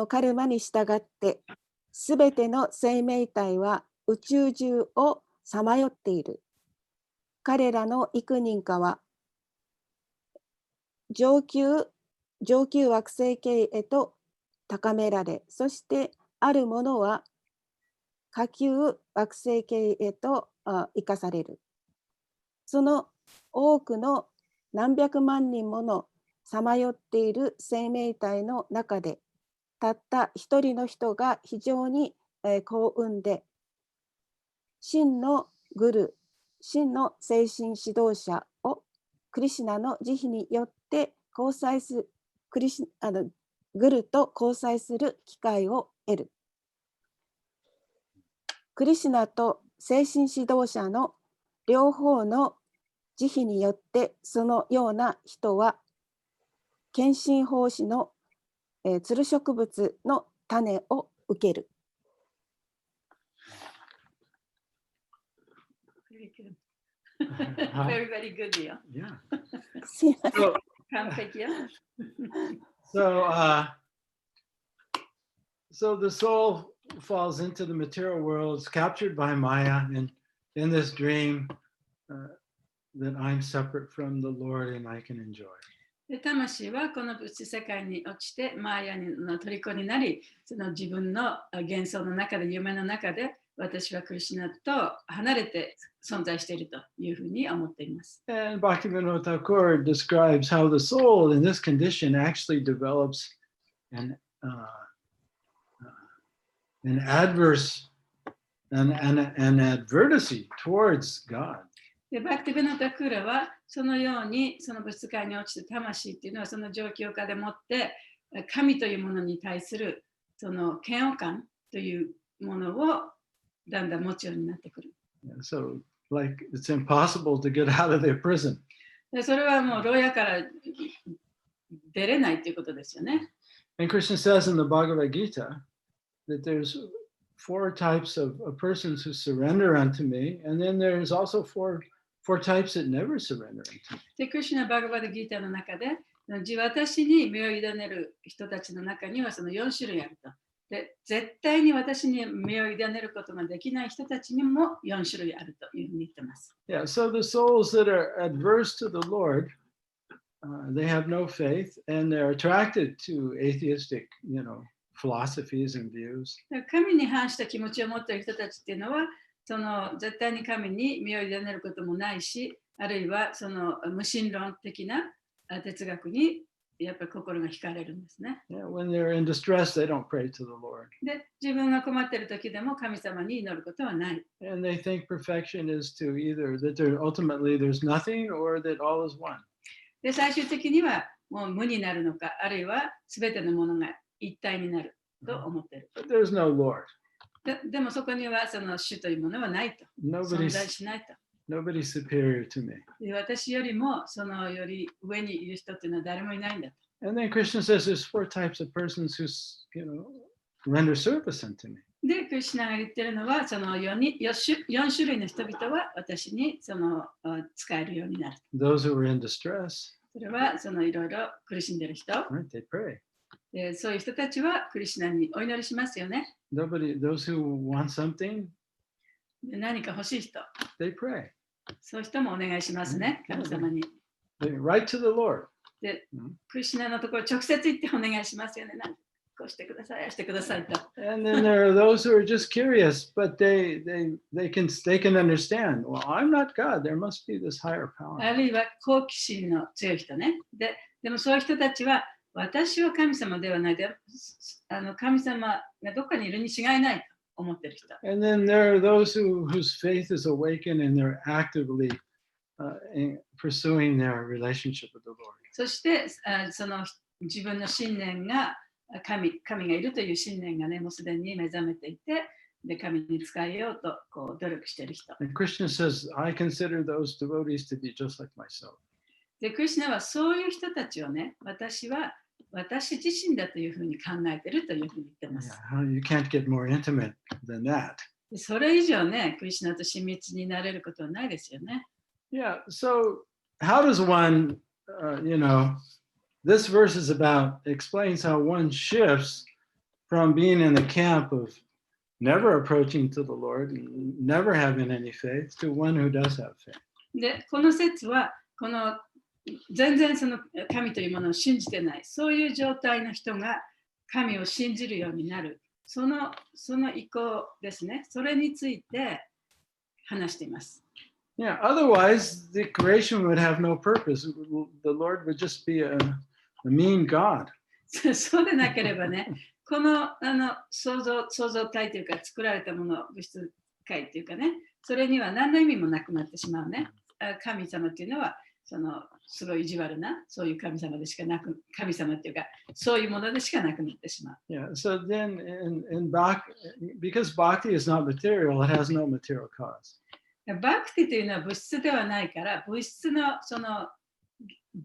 カルマに従って、すべての生命体は宇宙中をさまよっている。彼らの幾人かは、上級惑星系へと高められ、そしてあるものは下級惑星系へと生かされる。その多くの何百万人ものさまよっている生命体の中で、たった一人の人が非常に幸運で、真のグル、真の精神指導者をクリシュナの慈悲によって交際するグルと交際する機会を得る。クリシュナと精神指導者の両方の慈悲によってそのような人は献身奉仕のつる植物の種を受ける。Very, very good よ。Yeah. すいません。 So, 完璧よ。so the soul falls into the material world, is captured by Maya, and in this dream that I'm separate from the Lord and I can enjoy. で魂はこの物質世界に落ちてマーヤの虜になり、その自分の幻想の中で、夢の中で、私はクリシュナと離れて存在しているというふうに思っています。And Bhaktivinoda Thakur describes how the soul in this condition actually develops an adverse an adversity towards God. でバクティベノタクーラはそのようにその物質界に落ちて魂っていうのはその状況下でもって神というものに対するその嫌悪感というものをだんだん持つようになってくる。So, like, it's impossible to get out of their prison. でそれはもう牢屋から出れないということですよね。And Krishna says in the Bhagavad Gita that there's 4 types of persons who surrender unto me, and then there's also four types that never surrender unto me. で、クリシュナ・バガバダ・ギータの中で、私に身を委ねる人たちの中にはその4種類あると。で、絶対に私に身を委ねることができない人たちにも4種類あるというふうに言ってます。Yeah, so the souls that are adverse to the Lord, they have no faith, and they're attracted to atheistic, philosophies and views. 神に反した気持ちを持っている人たちっていうのは、その絶対に神に身を委ねることもないし、あるいはその無神論的な哲学にやっぱり心が惹かれるんですね。Yeah, when they're in distress, they don't pray to the Lord. で、自分が困っている時でも神様に祈ることはない。And they think perfection is to either that ultimately there's nothing or that all is one. で、最終的にはもう無になるのか、あるいは全てのものが一体になると思っている。But there's no Lord. でもそこにはその主というものはないと。存在しないと。Nobody's superior to me. で私よりもそのより上にいる人っていうのは誰もいないんだと。And then Krishna says there's 4 types of persons who, render service unto me. で、クリシュナが言ってるのは、その4種類の人々は私にその使えるようになる。Those who are in distress, それはそのいろいろ苦しんでいる人。right? They pray. で、そういう人たちはクリシュナにお祈りしますよね。Those who want something, で何か欲しい人。they pray. そういう人もお願いしますね、神様に。They write to the Lord. で、クリシュナのところ直接行ってお願いしますよね。こうしてください、してくださいと。And then there are those who are just curious, but they can understand. Well, I'm not God. There must be this higher power. あるいは好奇心の強い人ね。でもそういう人たちは私は神様ではないで、神様がどこかにいるに違いないと思っている人。And then there are those whose faith is awakened and they're actively pursuing their relationship with the Lord. そしてその自分の信念が神がいるという信念がね、もうすでに目覚めていて、で神に仕えようとこう努力している人。And Krishna says, I consider those devotees to be just like myself. で、クリシュナはそういう人たちをね、私自身だというふうに考えているというふうに言ってます。Yeah, you can't get more intimate than that. でそれ以上ね、クリシュナと親密になれることはないですよね。Yeah, so how does one, this verse is explains how one shifts from being in the camp of never approaching to the Lord, and never having any faith, to one who does have faith. で、この説は、この全然その神というものを信じてない、そういう状態の人が神を信じるようになる。その意向ですね。それについて話しています。Yeah, otherwise the creation would have no purpose. The Lord would just be a mean God. そうでなければね、この創造体というか作られたもの、物質界というかね、それには何の意味もなくなってしまうね。神様っていうのは、すごい意地悪な、そういう神様でしかなく、神様っていうか、そういうものでしかなくなってしまう。Yeah, so then in because bhakti is not material, it has no material cause. バクティというのは物質ではないから、物質の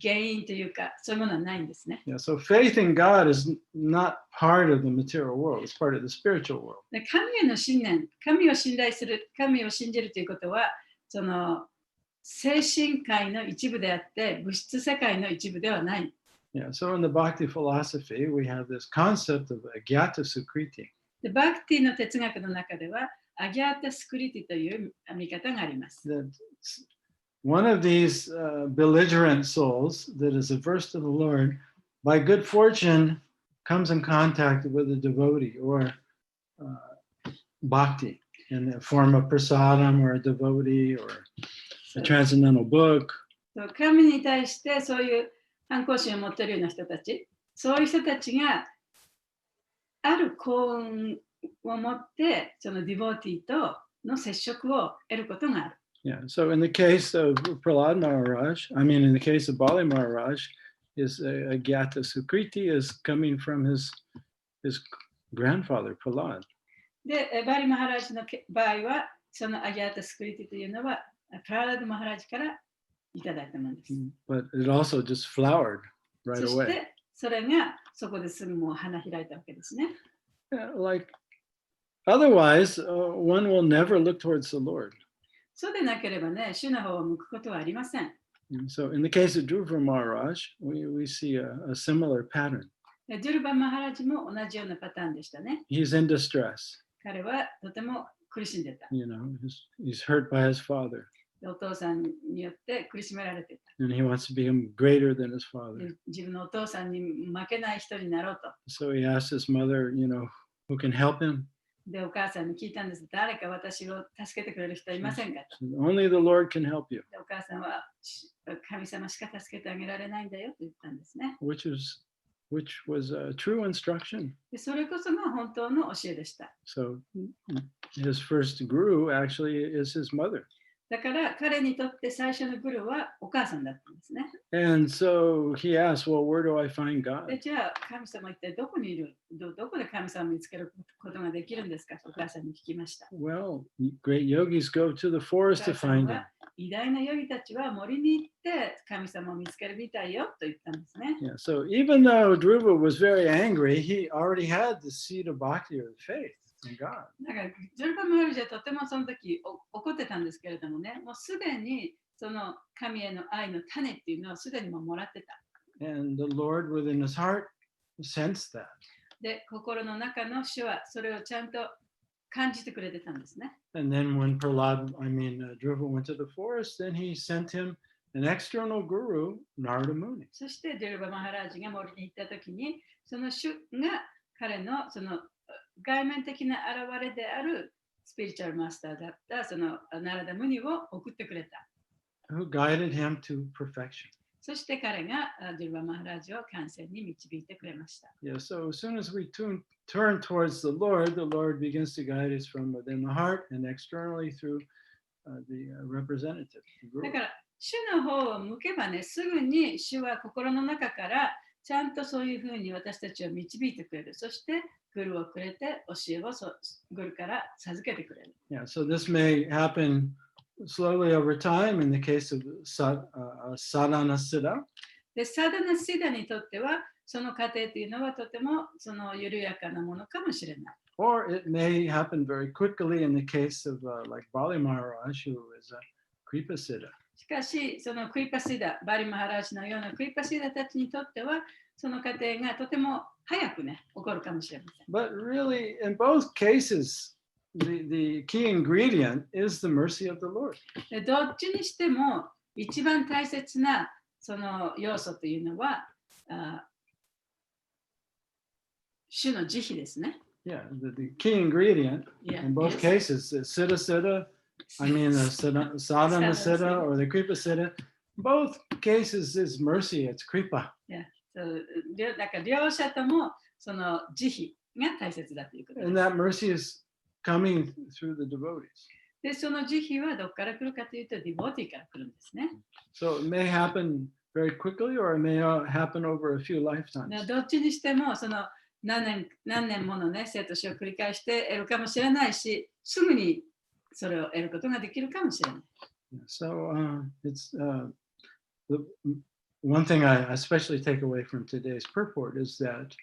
原因というか、そういうものはないんですね。Yeah, so faith in God is not part of the material world, it's part of the spiritual world. 神への信念、神を信頼する、神を信じるということは、精神界の一部であって、物質世界の一部ではない。Yeah, so in the bhakti philosophy, we have this concept of agyata sukriti. でバクティの哲学の中では、アギャータスクリティという見方があります。One of these belligerent souls that is averse to the Lord, by good fortune, comes in contact with a devotee or bhakti in the form of prasadam or a devotee or a transcendental book. 神に対してそういう反抗心を持っているような人たち、そういう人たちがある幸運を持って、そのディボティとの接触を得ることがある。Yeah, so in the case of Prahlad Maharaj, in the case of Bali Maharaj, his Agyata Sukriti is coming from his grandfather, Prahlad. で、バリマハラジの場合は、そのアギャータスクリティというのは、プララドマハラジからいただいたものです。But it also just flowered right そし away. て、それがそこですぐもう花開いたわけですね。Like, otherwise, one will never look towards the Lord. そうでなければね、主の方を向くことはありません。So in the case of Dhruva Maharaj, we see a similar pattern. ドゥルバマハラジも同じようなパターンでしたね。He's in distress. 彼はとても苦しんでた。He's hurt by his father. お父さんによって苦しめられてた。And he wants to become greater than his father. 自分のお父さんに負けない人になろうと。So he asked his mother, who can help him? で、お母さんに聞いたんです。誰か私を助けてくれる人いませんかと。Only the Lord can help you. で、お母さんは神様しか助けてあげられないんだよと言ったんですね。Which was a true instruction. で、それこそが本当の教えでした。So his first guru actually is his mother. だから彼にとって最初のグルはお母さんだったんですね。And so he asked, well, where do I find God? で、じゃあ神様一体どこにいる？どこで神様を見つけることができるんですかとお母さんに聞きました。Well, great yogis go to the forest to find him. 偉大なヨギたちは森に行って神様を見つけるみたいよと言ったんですね。Yeah, so even though Dhruva was very angry, he already had the seed of bhakti or faith in God. だからジョルバマハラジはとてもその時怒ってたんですけれどもね、もうすでにその神への愛の種っていうのをすでにもらってた。And the Lord within his heart sensed that. で、心の中の主はそれをちゃんと感じてくれてたんですね。And then when Dhruva went to the forest, then he sent him an external guru, Narada Muni. そしてジョルバマハラジが森に行った時に、その主が彼のその外面的な現れであるスピリチュアルマスターだったそのナラダムニを送ってくれた。Who guided him to perfection. そして彼がジルバマハラジを完全に導いてくれました。Yeah, so as soon as we turn towards the Lord begins to guide us from within the heart and externally through the representative. だから主の方を向けばね、すぐに主は心の中からちゃんとそういうふうに私たちを導いてくれる。そしてグルをくれて教えをグルから授けてくれる。Yeah, so this may happen slowly over time in the case of sadhana siddha. で、サダナシダにとってはその過程というのはとてもその緩やかなものかもしれない。Or it may happen very quickly in the case of like Bali Maharaj, who is a kripa siddha. しかし、そのクリパシダ、バリマハラジのようなクリパシダたちにとっては、その過程がとても早くね、起こるかもしれません。But really, in both cases, the key ingredient is the mercy of the Lord. で、どっちにしても一番大切なその要素というのは、主の慈悲ですね。Yeah, the key ingredient Yeah, in both yes. cases, the siddha siddha, I mean the sadhana siddha or the kripa siddha, both cases is mercy, it's kripa. そうなんか両者ともその慈悲が大切だということで And す。 that mercy is coming through the devotees. で、その慈悲はどこから来るかというと、ディボティから来るんですね。 So it may happen very quickly or it may happen over a few lifetimes. どっちにしても、その何年ものね、生と死を繰り返して得るかもしれないし、すぐにそれを得ることができるかもしれない。 So it's the one thing I especially take away from today's purport is that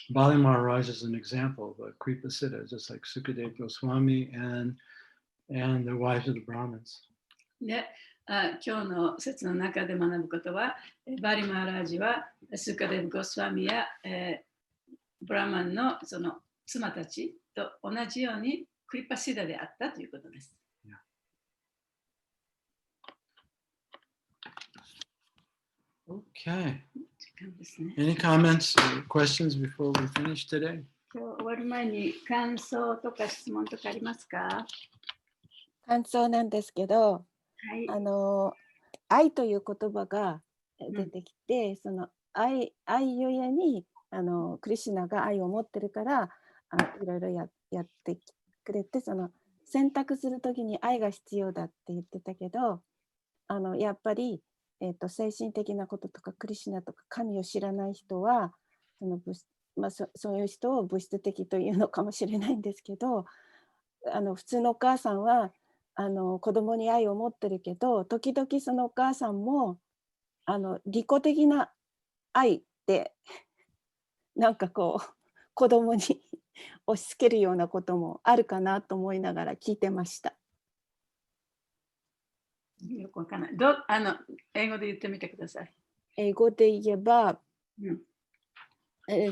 Bali Maharaj is an example of a Kripa Siddha, just like Sukadeva Goswami and the wives of the Brahmins. で、今日の説の中で学ぶことは、バリマハラージはスカデブ・ゴスワミや、ブラマンのその妻たちと同じようにクリパシダであったということです。Okay. 時間ですね。 Any comments or questions before we finish today? 今日終わる前に感想とか質問とかありますか？感想なんですけど、はい。愛という言葉が出てきて、その愛ゆえにクリシュナが愛を持ってるからいろいろやってくれて、その選択するときに愛が必要だって言ってたけど、やっぱり、精神的なこととかクリシュナとか神を知らない人はそういう人を物質的というのかもしれないんですけど、普通のお母さんは子供に愛を持ってるけど、時々そのお母さんも利己的な愛ってなんかこう子供に押し付けるようなこともあるかなと思いながら聞いてました。よくわかんない。英語で言ってみてください。英語で言えば、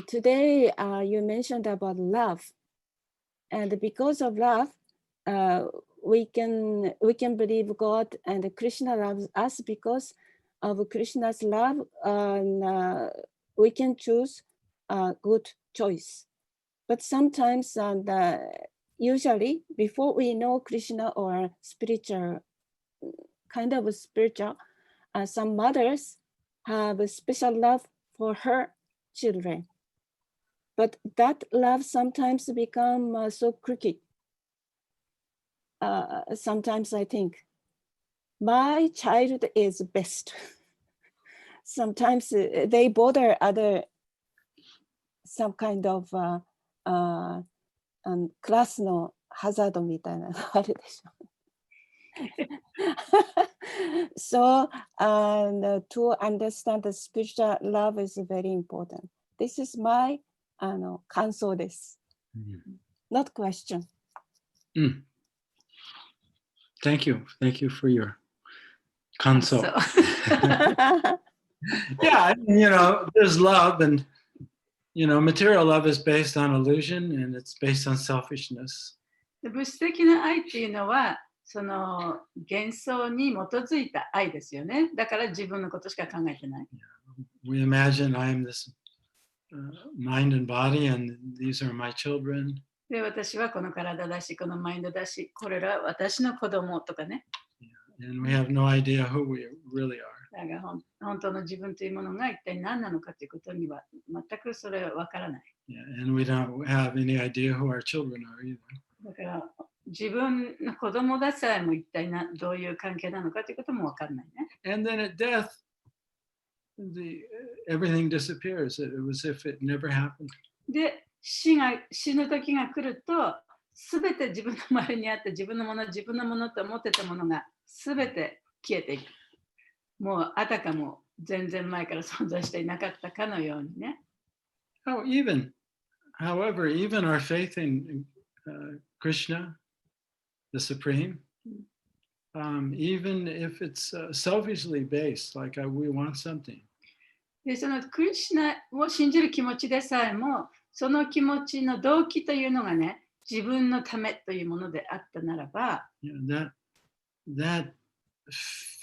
Today you mentioned about love, and because of love, we can believe God and Krishna loves us because of Krishna's love, and we can choose a good choice. But sometimes, usually, before we know Krishna or kind of spiritual, some mothers have a special love for her children. But that love sometimes becomes so crooked. Sometimes I think, my child is best. Sometimes they bother some kind of クラスのハザードみたいなのあるでしょ。So, to understand the spiritual love is very important. This is my 感想です。Not question. Thank you for your kanso. Yeah, there's love, and material love is based on illusion and it's based on selfishness. 物質的な愛っていうのはその幻想に基づいた愛ですよね。だから自分のことしか考えてない。We imagine I am this mind and body, and these are my children. で、私はこの体だし、このマインドだし、これらは私の子供とかね。And we have no idea who we really are. だから本当の自分というものが一体何なのかということには全くそれは分からない。Yeah, and we don't have any idea who our children are either. だから自分の子供でさえも一体どういう関係なのかということも分からないね。And then at death, everything disappears. It was as if it never happened. で、死ぬ時が来ると、すべて自分の周りにあって自分のものと思ってたものがすべて消えていく。もうあたかも全然前から存在していなかったかのようにね。However, even our faith in Krishna, the Supreme, even if it's selfishly based, like we want something. で、そのクリシュナを信じる気持ちでさえも、その気持ちの動機というのがね、自分のためというものであったならば、that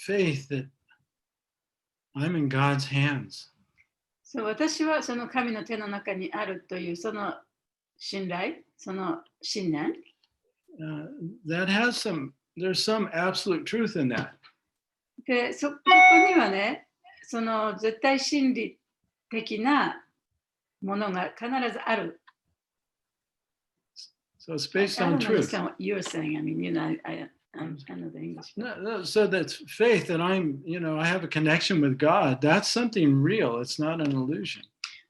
faith that I'm in God's hands. そう、私はその神の手の中にあるというその信頼、その信念、that has there's some absolute truth in that. で、そこにはね、その絶対真理的なものが必ずある。So it's I based on don't truth. understand what you're saying. I mean, I know the English. No, so that's faith that I have a connection with God. That's something real. It's not an illusion.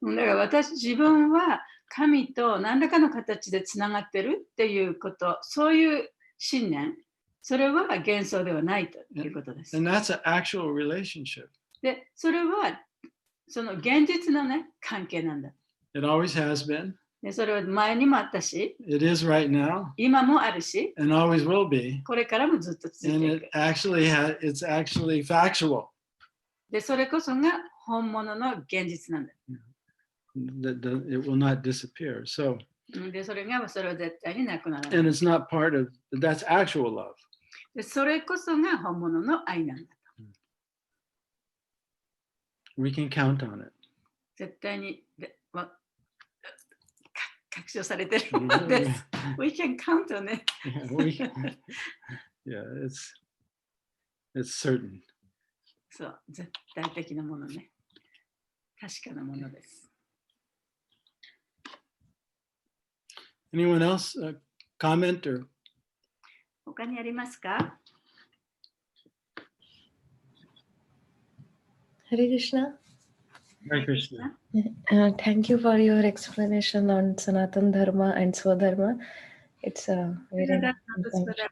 だから私自分は神と何らかの形でつながってるっていうこと、そういう信念、それは幻想ではないということです。And that's an actual relationship. で、それはその現実のね、関係なんだ。It always has been. で、それは前にもあったし、It is right now 今もあるし、 and always will be. これからもずっと続い And てい it く。it's actually factual. で、それこそが本物の現実なんだ。It will not disappear. So, で、それがそれは絶対になくならない。 and it's not part of that's actual love. で、それこそが本物の愛なんだ。We can count on it. 絶対に確証されてるものです。We can count on it. Yeah, it's certain. そう、絶対的なものね。確かなものです。Anyone else comment or? 他にありますか？ Hare Krishna. Hare Krishna. Thank you for your explanation on Sanatan Dharma and Swadharma. It's a very ス important ワダル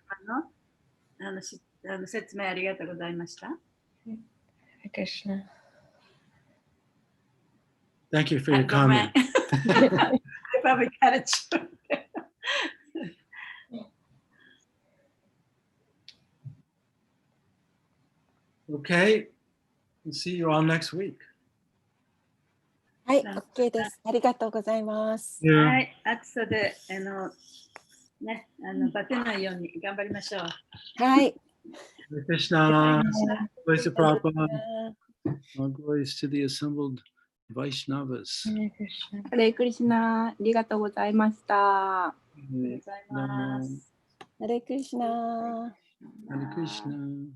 マの説明ありがとうございました。 Hare Krishna. Thank you for your ごめん comment. I probably got it. Okay. We'll see you all next week. はい、OK です。ありがとうございます。はい、暑さでね、バテないように頑張りましょう。はい。 Hare Krishna. Glories to Prabhupada. あ All glories to the assembled Vaishnavas. Hare Krishna. ハレークリシナ、ありがとうございました。ありがとうございます。ハレクリシナ。 Hare Krishna.